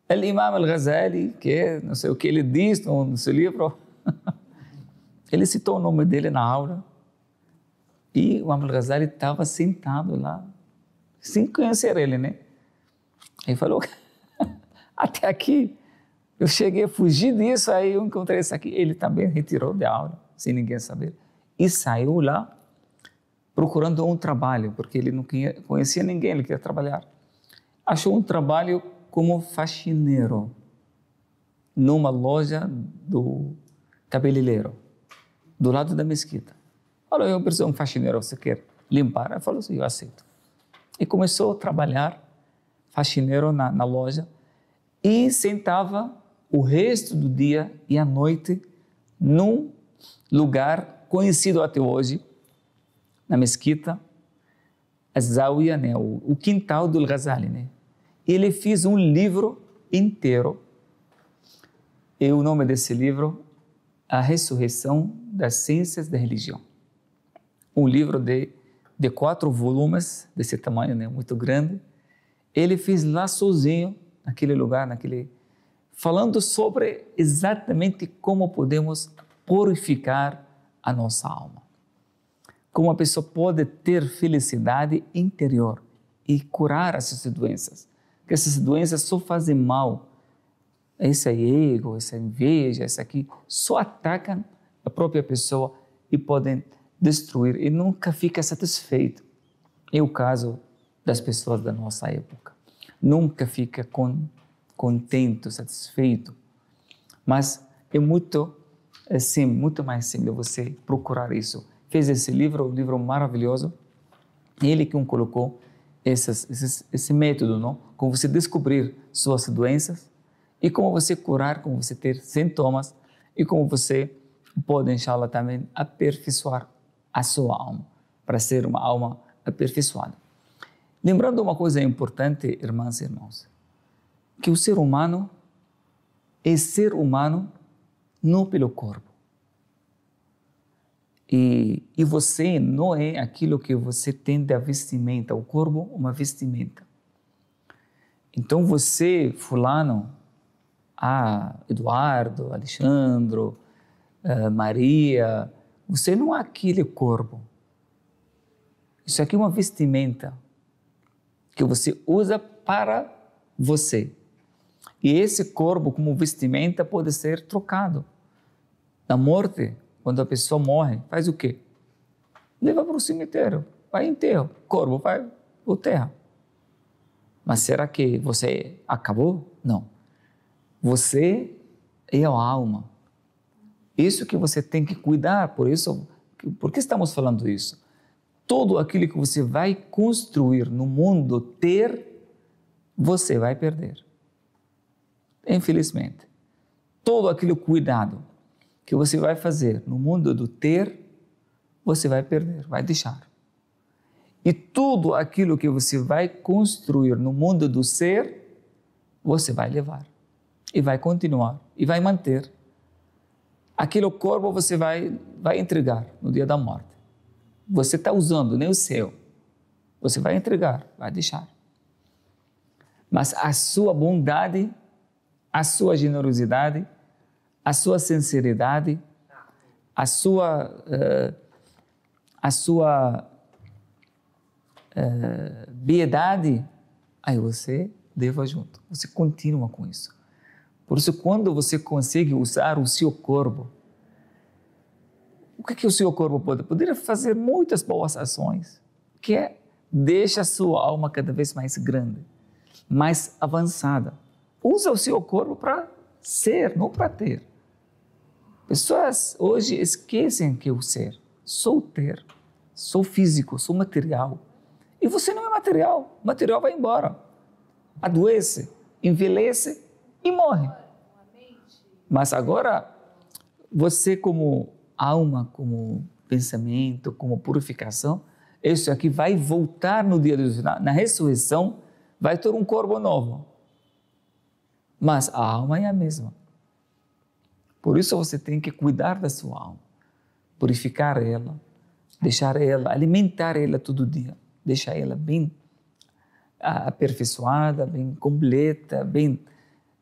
Imam Al-Ghazali, que não sei o que ele diz no seu livro, ele citou o nome dele na aula, e o Imam Al-Ghazali estava sentado lá, sem conhecer ele, né? Aí falou, até aqui, eu cheguei a fugir disso, aí eu encontrei isso aqui. Ele também retirou da aula, sem ninguém saber, e saiu lá procurando um trabalho, porque ele não conhecia ninguém, ele queria trabalhar. Achou um trabalho como faxineiro, numa loja do cabeleireiro, do lado da mesquita. Falou, eu preciso de um faxineiro, você quer limpar? Ele falou assim, eu aceito. E começou a trabalhar faxineiro na loja e sentava o resto do dia e à noite num lugar conhecido até hoje, na mesquita, a Zawiya, né, o quintal do Ghazali, né? Ele fez um livro inteiro, e o nome desse livro, A Ressurreição das Ciências da Religião. Um livro de 4 volumes, desse tamanho, né, muito grande. Ele fez lá sozinho, naquele lugar, falando sobre exatamente como podemos purificar a nossa alma. Como a pessoa pode ter felicidade interior e curar essas doenças. Porque essas doenças só fazem mal. Esse ego, essa inveja, essa aqui, só atacam a própria pessoa e podem destruir e nunca fica satisfeito. É o caso das pessoas da nossa época. Nunca fica contente, satisfeito. Mas é muito mais simples você procurar isso. Fez esse livro, um livro maravilhoso. Ele que colocou esse método, não? Como você descobrir suas doenças e como você curar, como você ter sintomas e como você pode, inshallah, também aperfeiçoar a sua alma, para ser uma alma aperfeiçoada. Lembrando uma coisa importante, irmãs e irmãos, que o ser humano é ser humano não pelo corpo. E você não é aquilo que você tem da vestimenta, o corpo uma vestimenta. Então você, fulano, Eduardo, Alexandre, Maria, você não é aquele corpo. Isso aqui é uma vestimenta que você usa para você. E esse corpo como vestimenta pode ser trocado. Na morte, quando a pessoa morre, faz o quê? Leva para o cemitério, vai enterro, corpo vai para a terra. Mas será que você acabou? Não. Você é a alma. Isso que você tem que cuidar, por que estamos falando isso? Tudo aquilo que você vai construir no mundo você vai perder. Infelizmente. Todo aquele cuidado que você vai fazer no mundo do você vai perder, vai deixar. E tudo aquilo que você vai construir no mundo do ser, você vai levar. E vai continuar, e vai manter. Aquele corpo você vai entregar no dia da morte. Você está usando, nem o seu. Você vai entregar, vai deixar. Mas a sua bondade, a sua generosidade, a sua sinceridade, a sua piedade, aí você leva junto. Você continua com isso. Por isso, quando você consegue usar o seu corpo, o que o seu corpo pode? Poderia fazer muitas boas ações, que deixa a sua alma cada vez mais grande, mais avançada. Usa o seu corpo para ser, não para ter. Pessoas hoje esquecem que o ser, sou ter, sou físico, sou material. E você não é material, o material vai embora, adoece, envelhece e morre. Mas agora, você como alma, como pensamento, como purificação, isso aqui vai voltar no dia do final, na ressurreição, vai ter um corpo novo. Mas a alma é a mesma. Por isso você tem que cuidar da sua alma, purificar ela, deixar ela, alimentar ela todo dia, deixar ela bem aperfeiçoada, bem completa, bem...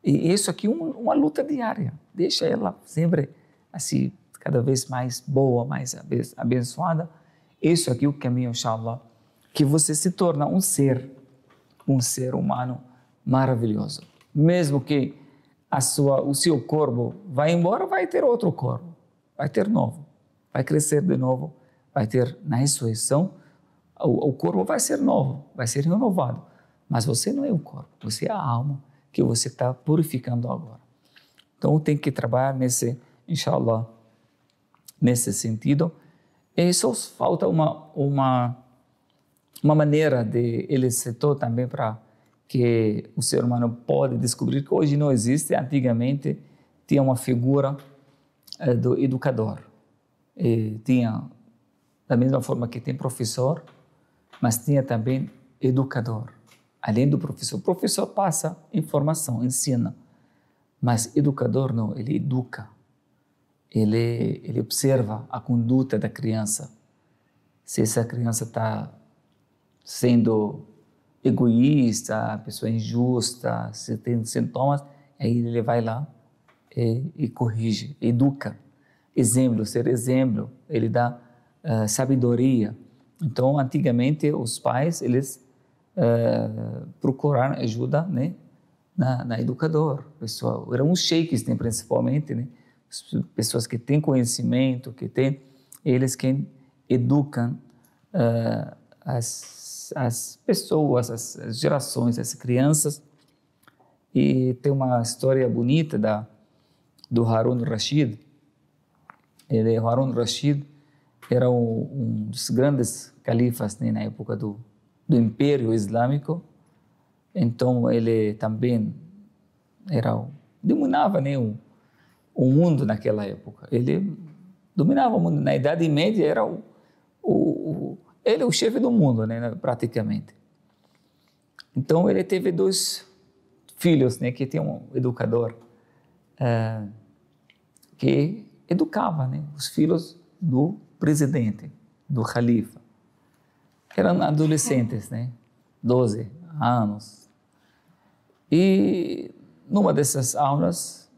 E isso aqui é uma luta diária, deixa ela sempre assim, cada vez mais boa, mais abençoada. Isso aqui é o caminho, inshallah, que você se torna um ser humano maravilhoso. Mesmo que o seu corpo vai embora, vai ter outro corpo, vai ter novo, vai crescer de novo, vai ter na ressurreição, o corpo vai ser novo, vai ser renovado. Mas você não é o corpo, você é a alma que você está purificando agora. Então tem que trabalhar inshallah, nesse sentido. E só falta uma maneira de ele setor também para que o ser humano pode descobrir que hoje não existe. Antigamente tinha uma figura do educador. E tinha, da mesma forma que tem professor, mas tinha também educador. Além do professor, o professor passa informação, ensina, mas educador não, ele educa. Ele observa a conduta da criança. Se essa criança está sendo egoísta, pessoa injusta, se tem sintomas, aí ele vai lá e corrige, educa. Exemplo, ser exemplo, ele dá sabedoria. Então, antigamente, os pais, eles procuraram ajuda, né, na educador. Pessoal, eram os sheiks, né, principalmente, né, pessoas que têm conhecimento, eles que educam as pessoas, as gerações, as crianças. E tem uma história bonita do Harun Rashid. Harun Rashid era um dos grandes califas, né, na época do Império Islâmico. Então ele também dominava, né, o mundo naquela época. Ele dominava o mundo. Na Idade Média era ele é o chefe do mundo, né, praticamente. Então ele teve 2 filhos, né, que tinha um educador que educava, né, os filhos do presidente, do califa. Eram adolescentes, né, 12 anos. E numa dessas aulas,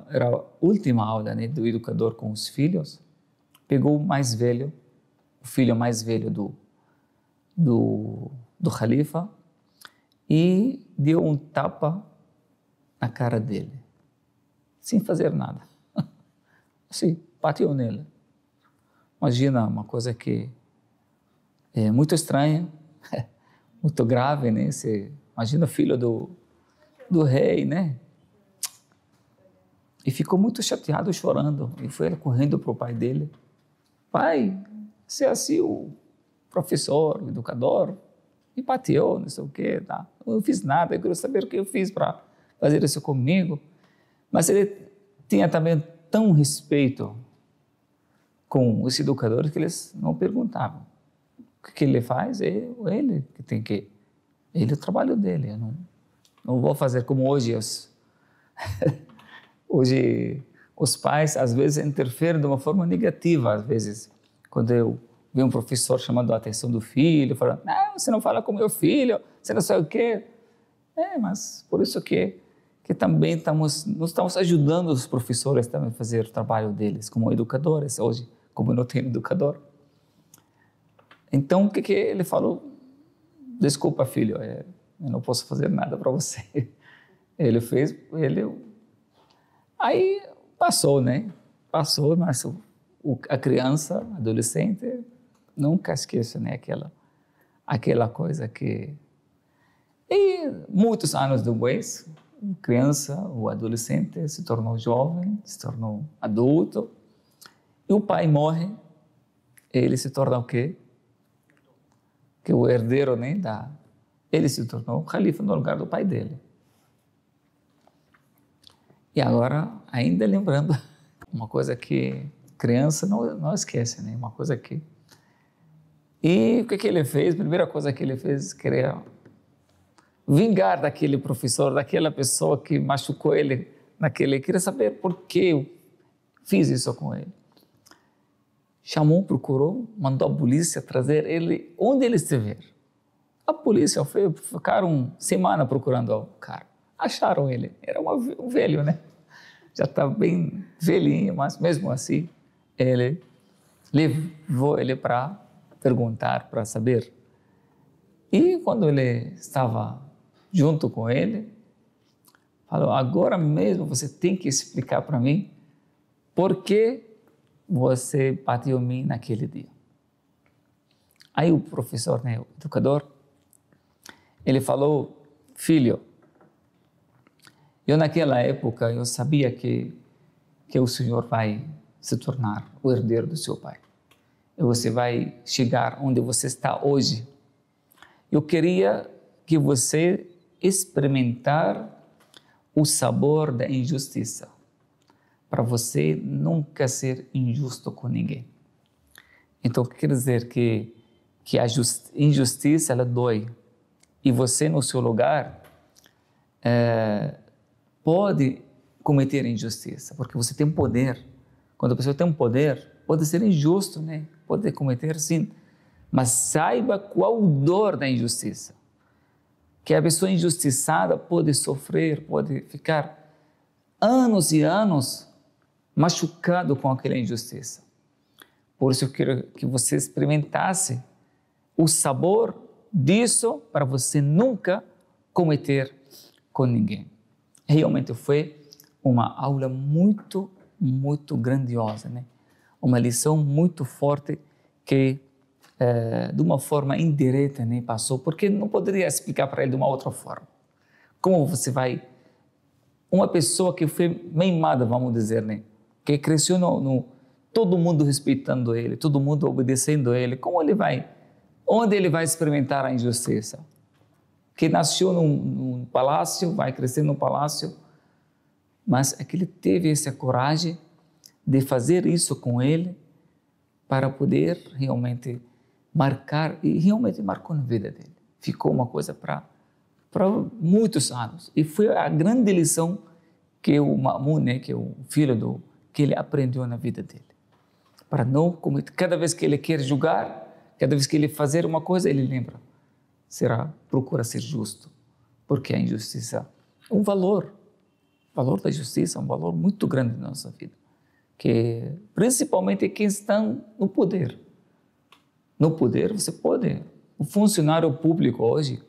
era a última aula, né, do educador com os filhos, pegou o filho mais velho do califa e deu um tapa na cara dele, sem fazer nada. Assim, bateu nele. Imagina uma coisa que é muito estranha, muito grave, né? Imagina o filho do rei, né? E ficou muito chateado, chorando. E foi ele correndo para o pai dele. Pai, se é assim o professor, o educador, me bateu, não sei o quê, tá? Eu não fiz nada, eu quero saber o que eu fiz para fazer isso comigo. Mas ele tinha também tão respeito com os educadores que eles não perguntavam. O que ele faz é ele que tem que... Ele é o trabalho dele. Eu não vou fazer como hoje. Hoje os pais, às vezes, interferem de uma forma negativa, às vezes. Quando eu vi um professor chamando a atenção do filho, falando, não, você não fala com meu filho, você não sabe o quê. Mas por isso que também nós estamos ajudando os professores também a fazer o trabalho deles, como educadores, hoje, como não tem educador. Então, o que ele falou? Desculpa, filho, eu não posso fazer nada para você. Ele fez, aí passou, né? Passou, mas a criança, adolescente, nunca esquece, né? Aquela coisa que... E muitos anos depois, a criança, o adolescente se tornou jovem, se tornou adulto, e o pai morre, ele se torna o quê? Que o herdeiro, né, ele se tornou califa no lugar do pai dele. E agora, ainda lembrando, uma coisa que criança não esquece, né, uma coisa que... E o que ele fez? A primeira coisa que ele fez, queria vingar daquele professor, daquela pessoa que machucou ele, queria saber por que eu fiz isso com ele. Chamou, procurou, mandou a polícia trazer ele onde ele estiver. A polícia ficaram semana procurando o cara. Acharam ele. Era um velho, né? Já estava bem velhinho, mas mesmo assim, ele levou ele para perguntar, para saber. E quando ele estava junto com ele, falou, agora mesmo você tem que explicar para mim por que você bateu em mim naquele dia. Aí o professor, né, o educador, ele falou, filho, eu naquela época eu sabia que o senhor vai se tornar o herdeiro do seu pai. E você vai chegar onde você está hoje. Eu queria que você experimentar o sabor da injustiça, para você nunca ser injusto com ninguém. Então, quer dizer que a injustiça, ela dói. E você, no seu lugar, pode cometer injustiça, porque você tem poder. Quando a pessoa tem um poder, pode ser injusto, né? Pode cometer, sim. Mas saiba qual a dor da injustiça. Que a pessoa injustiçada pode sofrer, pode ficar anos e anos machucado com aquela injustiça. Por isso eu quero que você experimentasse o sabor disso para você nunca cometer com ninguém. Realmente foi uma aula muito, muito grandiosa, né? Uma lição muito forte que, de uma forma indireta, né, passou, porque não poderia explicar para ele de uma outra forma. Como você vai... Uma pessoa que foi mimada, vamos dizer, né? Que cresceu todo mundo respeitando ele, todo mundo obedecendo ele, como ele vai? Onde ele vai experimentar a injustiça? Que nasceu num palácio, vai crescer num palácio, mas é que ele teve essa coragem de fazer isso com ele para poder realmente marcar, e realmente marcou na vida dele. Ficou uma coisa para muitos anos. E foi a grande lição que o Ma'mun, né, que é o filho que ele aprendeu na vida dele. Para não cometer, cada vez que ele quer julgar, cada vez que ele fazer uma coisa, ele lembra. Procura ser justo, porque a injustiça é um valor. O valor da justiça é um valor muito grande na nossa vida. Que principalmente quem está no poder. No poder você pode. O funcionário público hoje,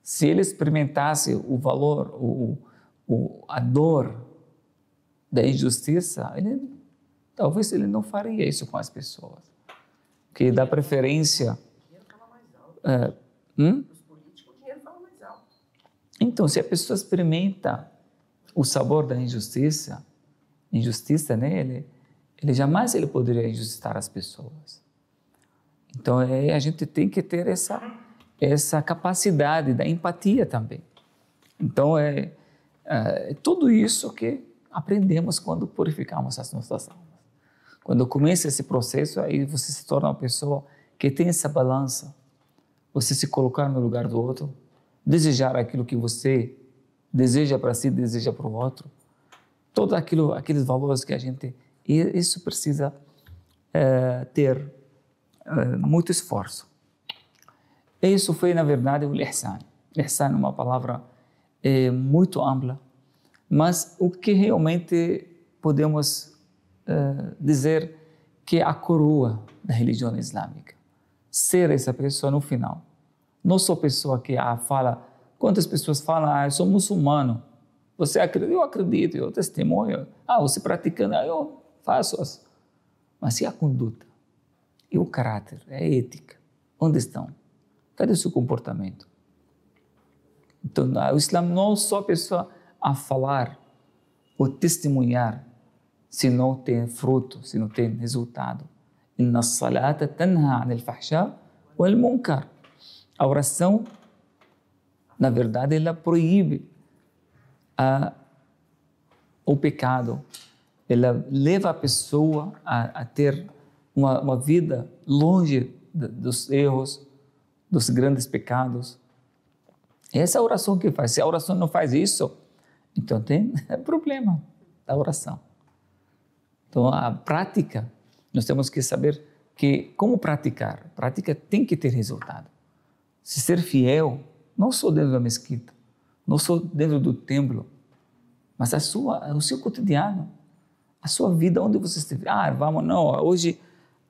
se ele experimentasse o valor, a dor da injustiça, talvez ele não faria isso com as pessoas. Que dá preferência. O dinheiro fala mais alto. Os políticos, o dinheiro fala mais alto. Então, se a pessoa experimenta o sabor da injustiça, né, ele jamais poderia injustiçar as pessoas. Então, a gente tem que ter essa capacidade da empatia também. Então, tudo isso que aprendemos quando purificamos as nossas almas. Quando começa esse processo, aí você se torna uma pessoa que tem essa balança. Você se colocar no lugar do outro, desejar aquilo que você deseja para si, deseja para o outro. Todo aqueles valores que a gente... Isso precisa ter muito esforço. Isso foi, na verdade, o Ihsan. Ihsan é uma palavra muito ampla, mas o que realmente podemos dizer que é a coroa da religião islâmica. Ser essa pessoa no final. Não sou pessoa que fala... Quantas pessoas falam, eu sou muçulmano. Você acredita? Eu acredito, eu testemunho. Você praticando, eu faço. Mas e a conduta? E o caráter? A ética? Onde estão? Cadê o seu comportamento? Então, o Islã não é só a pessoa a falar ou testemunhar, se não tem fruto, se não tem resultado. Inna as-salata tanha 'anil fahsha wal munkar. A oração, na verdade, ela proíbe o pecado. Ela leva a pessoa a ter uma vida longe dos erros, dos grandes pecados. Essa é a oração que faz. Se a oração não faz isso, então tem problema da oração. Então, a prática, nós temos que saber como praticar. A prática tem que ter resultado. Se ser fiel, não só dentro da mesquita, não só dentro do templo, mas o seu cotidiano, a sua vida, onde você estiver. Hoje,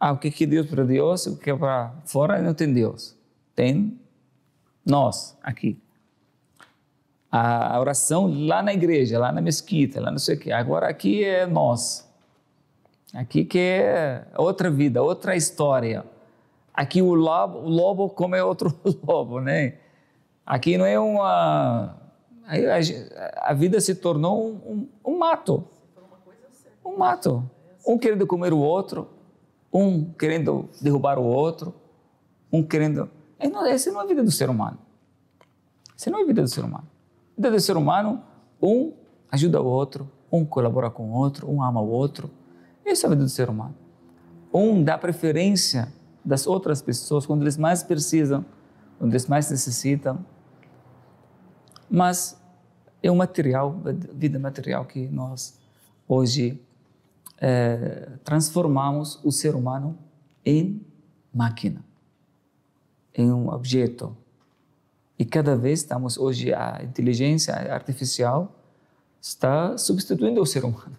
o que é Deus para Deus, o que é para fora, não tem Deus. Tem nós aqui. A oração lá na igreja, lá na mesquita, lá não sei o quê. Agora aqui é nós. Aqui que é outra vida, outra história. Aqui o lobo come outro lobo, né? Aqui não é a vida se tornou um mato. Um mato. Um querendo comer o outro, um querendo derrubar o outro, um querendo... Essa não é a vida do ser humano. Essa não é a vida do ser humano. A vida do ser humano, um ajuda o outro, um colabora com o outro, um ama o outro. Isso é a vida do ser humano. Um dá preferência das outras pessoas quando eles mais precisam, quando eles mais necessitam. Mas é um material, vida material que nós hoje transformamos o ser humano em máquina, em um objeto. E cada vez estamos hoje, a inteligência artificial está substituindo o ser humano.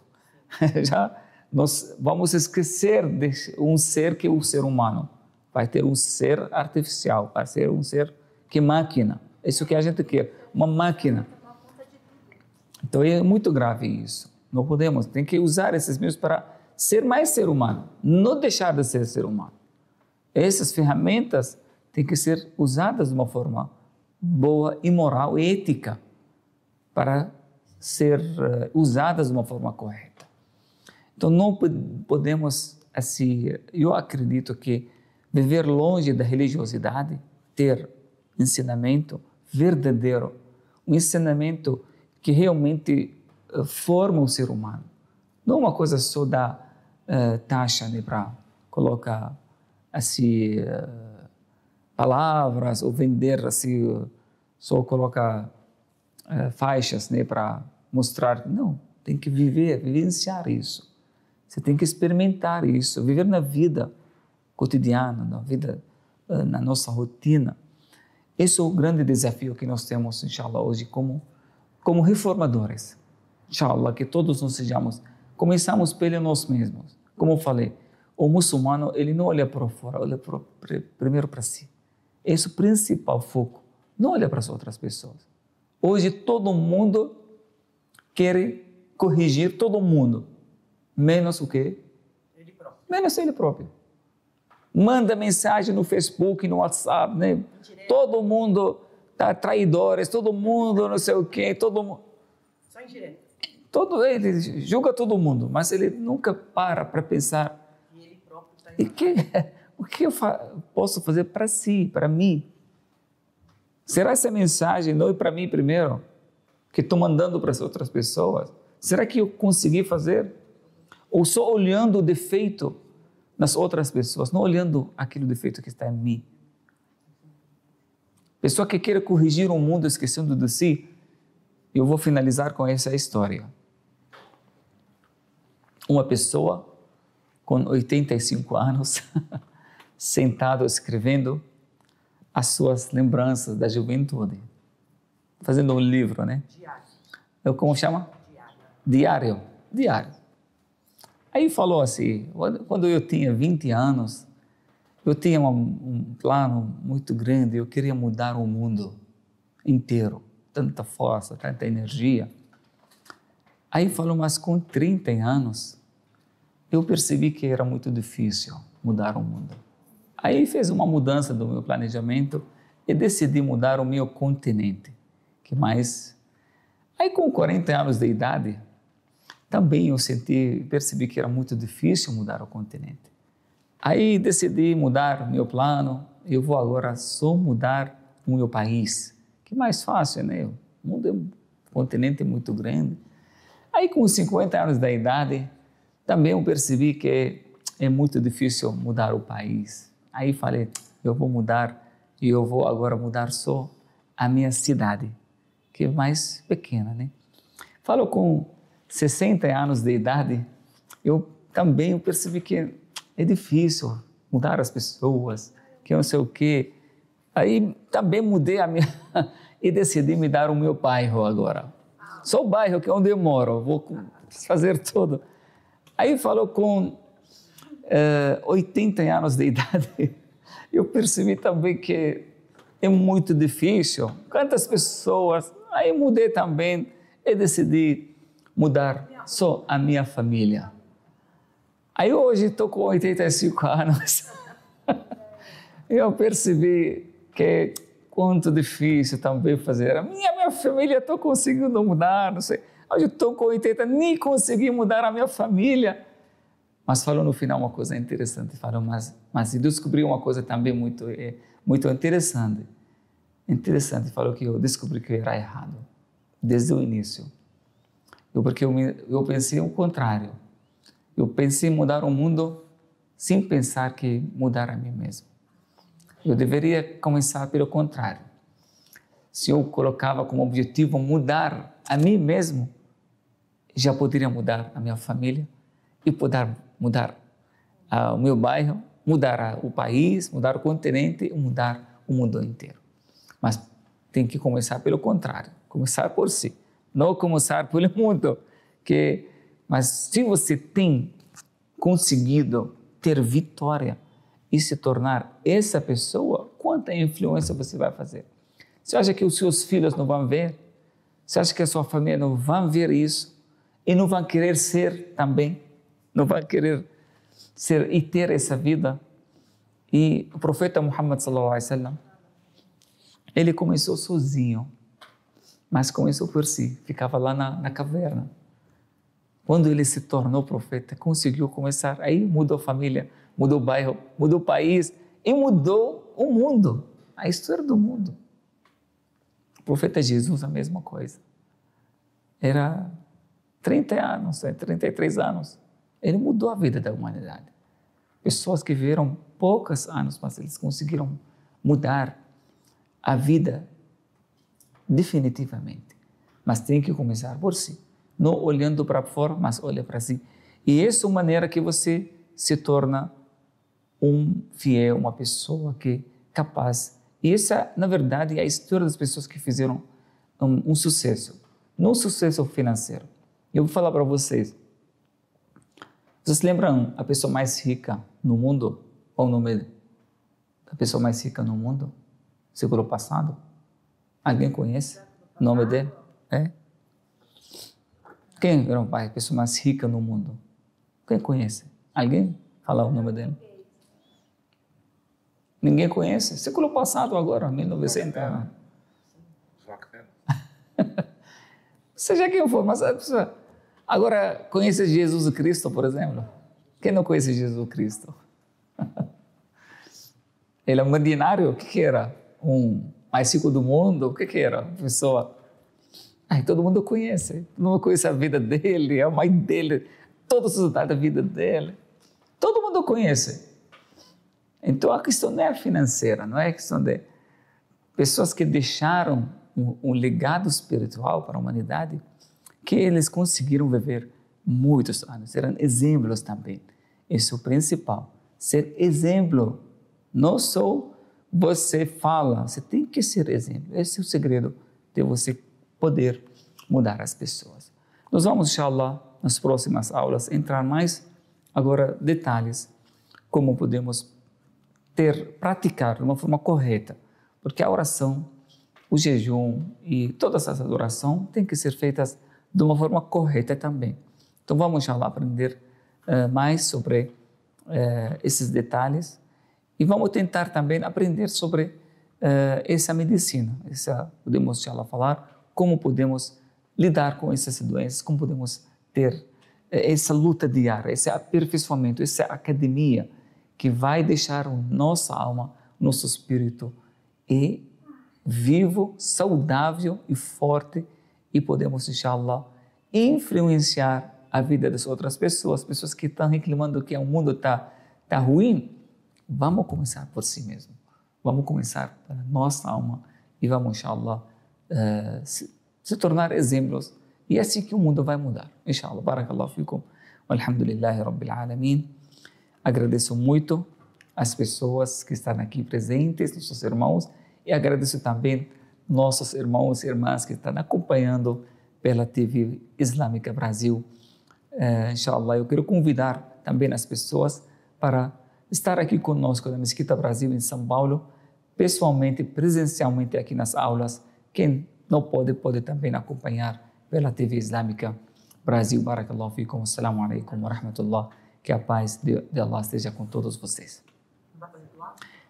Já nós vamos esquecer de um ser que é o ser humano. Vai ter um ser artificial, vai ser um ser que é máquina. Isso que a gente quer, uma máquina. Então é muito grave isso. Não podemos, tem que usar esses meios para ser mais ser humano, não deixar de ser humano. Essas ferramentas têm que ser usadas de uma forma boa e moral e ética para ser usadas de uma forma correta. Então não podemos, assim, eu acredito que viver longe da religiosidade, ter ensinamento verdadeiro, um ensinamento que realmente forma o ser humano. Não uma coisa só da taxa, né, para colocar assim palavras ou vender assim, só colocar faixas, né, para mostrar. Não, tem que vivenciar isso. Você tem que experimentar isso, viver na vida cotidiana, na vida, na nossa rotina. Esse é o grande desafio que nós temos, inshallah, hoje como reformadores. Inshallah, que todos nós sejamos, começamos pelo nós mesmos. Como eu falei, o muçulmano, ele não olha para fora, olha primeiro para si. Esse é o principal foco. Não olha para as outras pessoas. Hoje todo mundo quer corrigir todo mundo, menos o quê? Ele próprio. Menos ele próprio. Manda mensagem no Facebook, no WhatsApp, né? Todo mundo tá traidores, todo mundo não sei o quê, todo mundo. Só indireta. Ele julga todo mundo, mas ele nunca para pensar. E ele próprio está O que eu posso fazer para si, para mim? Será essa mensagem não é para mim primeiro, que estou mandando para as outras pessoas? Será que eu consegui fazer? Ou só olhando o defeito nas outras pessoas, não olhando aquele defeito que está em mim? Pessoa que queira corrigir o mundo esquecendo de si. Eu vou finalizar com essa história. Uma pessoa com 85 anos, sentado escrevendo as suas lembranças da juventude, fazendo um livro, né? Diário. Como chama? Diário. Diário. Aí falou assim, quando eu tinha 20 anos, eu tinha um plano muito grande, eu queria mudar o mundo inteiro, tanta força, tanta energia. Aí falou, mas com 30 anos, eu percebi que era muito difícil mudar o mundo. Aí fez uma mudança do meu planejamento e decidi mudar o meu continente. Aí com 40 anos de idade, também eu percebi que era muito difícil mudar o continente. Aí decidi mudar o meu plano, eu vou agora só mudar o meu país, que é mais fácil, né? O mundo é um continente muito grande. Aí com 50 anos da idade, também eu percebi que é muito difícil mudar o país. Aí falei, eu vou mudar e eu vou agora mudar só a minha cidade, que é mais pequena, né? Falou com 60 anos de idade, eu também percebi que é difícil mudar as pessoas, que não sei o quê. Aí também mudei a minha e decidi me dar o meu bairro agora. Só o bairro que é onde eu moro, vou fazer tudo. Aí falou com 80 anos de idade, eu percebi também que é muito difícil. Quantas pessoas? Aí mudei também e decidi mudar só a minha família. Aí hoje estou com 85 anos. Eu percebi que quanto difícil também fazer. A minha família estou conseguindo mudar, não sei. Hoje estou com 80, nem consegui mudar a minha família. Mas falou no final uma coisa interessante. Falou, mas descobri uma coisa também muito interessante. Falou que eu descobri que eu era errado, desde o início. Porque eu pensei o contrário. Eu pensei em mudar o mundo sem pensar que mudar a mim mesmo. Eu deveria começar pelo contrário. Se eu colocava como objetivo mudar a mim mesmo, já poderia mudar a minha família e poder mudar o meu bairro, mudar o país, mudar o continente e mudar o mundo inteiro. Mas tem que começar pelo contrário, começar por si, não começar pelo mundo. Mas se você tem conseguido ter vitória e se tornar essa pessoa, quanta influência você vai fazer? Você acha que os seus filhos não vão ver? Você acha que a sua família não vai ver isso? E não vão querer ser também? Não vão querer ser e ter essa vida? E o profeta Muhammad sallallahu alaihi wasallam, ele começou sozinho, mas começou por si, ficava lá na caverna. Quando ele se tornou profeta, conseguiu começar, aí mudou a família, mudou o bairro, mudou o país e mudou o mundo, a história do mundo. O profeta Jesus, a mesma coisa. Era 30 anos, 33 anos. Ele mudou a vida da humanidade. Pessoas que viveram poucos anos, mas eles conseguiram mudar a vida definitivamente. Mas tem que começar por si. Não olhando para fora, mas olha para si. E essa é a maneira que você se torna um fiel, uma pessoa que é capaz. E essa, na verdade, é a história das pessoas que fizeram um sucesso. Não um sucesso financeiro. Eu vou falar para vocês. Vocês lembram a pessoa mais rica no mundo? Qual o nome da pessoa mais rica no mundo? Século passado? Alguém conhece o nome dele? É? Quem era a pessoa mais rica no mundo? Quem conhece? Alguém? Fala o nome dele. Ninguém conhece? Século passado agora, 1900. Seja quem for, mas a pessoa agora conhece Jesus Cristo, por exemplo. Quem não conhece Jesus Cristo? Ele é um milionário? O que era? Um mais rico do mundo? O que era? Uma pessoa... todo mundo conhece. Todo mundo conhece a vida dele, a mãe dele, todos os detalhes da vida dele. Todo mundo conhece. Então a questão não é financeira, não é questão de pessoas que deixaram um legado espiritual para a humanidade, que eles conseguiram viver muitos anos, eram exemplos também. Isso é o principal, ser exemplo. Não só você fala, você tem que ser exemplo. Esse é o segredo de você poder mudar as pessoas. Nós vamos, inshallah, nas próximas aulas, entrar mais agora detalhes, como podemos praticar de uma forma correta, porque a oração, o jejum e todas essas adorações têm que ser feitas de uma forma correta também. Então vamos já lá aprender mais sobre esses detalhes e vamos tentar também aprender sobre essa medicina. Podemos já lá falar como podemos lidar com essas doenças, como podemos ter essa luta diária, esse aperfeiçoamento, essa academia que vai deixar a nossa alma, nosso espírito vivo, saudável e forte, e podemos, inshallah, influenciar a vida das outras pessoas que estão reclamando que o mundo está ruim. Vamos começar por si mesmo. Vamos começar pela nossa alma e vamos, inshallah, se tornar exemplos. E é assim que o mundo vai mudar. Inshallah. Barakallahu fikum. Walhamdulillahi Rabbil Alamin. Agradeço muito as pessoas que estão aqui presentes, nossos irmãos, e agradeço também nossos irmãos e irmãs que estão acompanhando pela TV Islâmica Brasil. Inshallah, eu quero convidar também as pessoas para estar aqui conosco na Mesquita Brasil em São Paulo, pessoalmente, presencialmente aqui nas aulas. Quem não pode também acompanhar pela TV Islâmica Brasil. Barakallahu fikum. Assalamu alaikum wa rahmatullah. Que a paz de Allah esteja com todos vocês.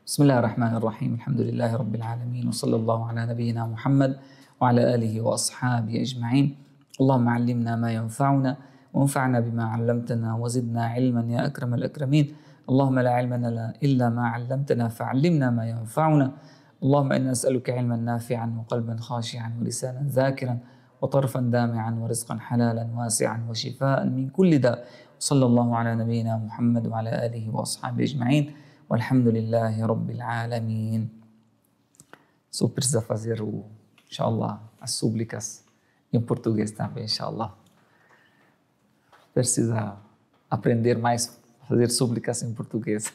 Bismillahirrahmanirrahim. Alhamdulillahi Rabbil Alamin. Wa sallallahu ala nabiyyina Muhammad wa ala alihi wa ashabihi ajma'in. Allahumma allimna ma yanfa'una wa anfa'na bima 'allamtana wa zidna 'ilman ya akramal akramin. Allahumma la 'ilma lana illa ma 'allamtana fa'allimna ma yanfa'una. Allahumma inna nas'aluka 'ilman nafi'an wa qalban khashi'an wa lisanan dhakiran وطرفا دامعا ورزقا حلالا واسعا وشفاء من كل داء. صلى الله على نبينا محمد وعلى آله وأصحابه أجمعين والحمد لله رب العالمين. So precisa fazer inshallah, as súplicas em português também, inshallah. Precisa aprender mais a fazer súplicas em português.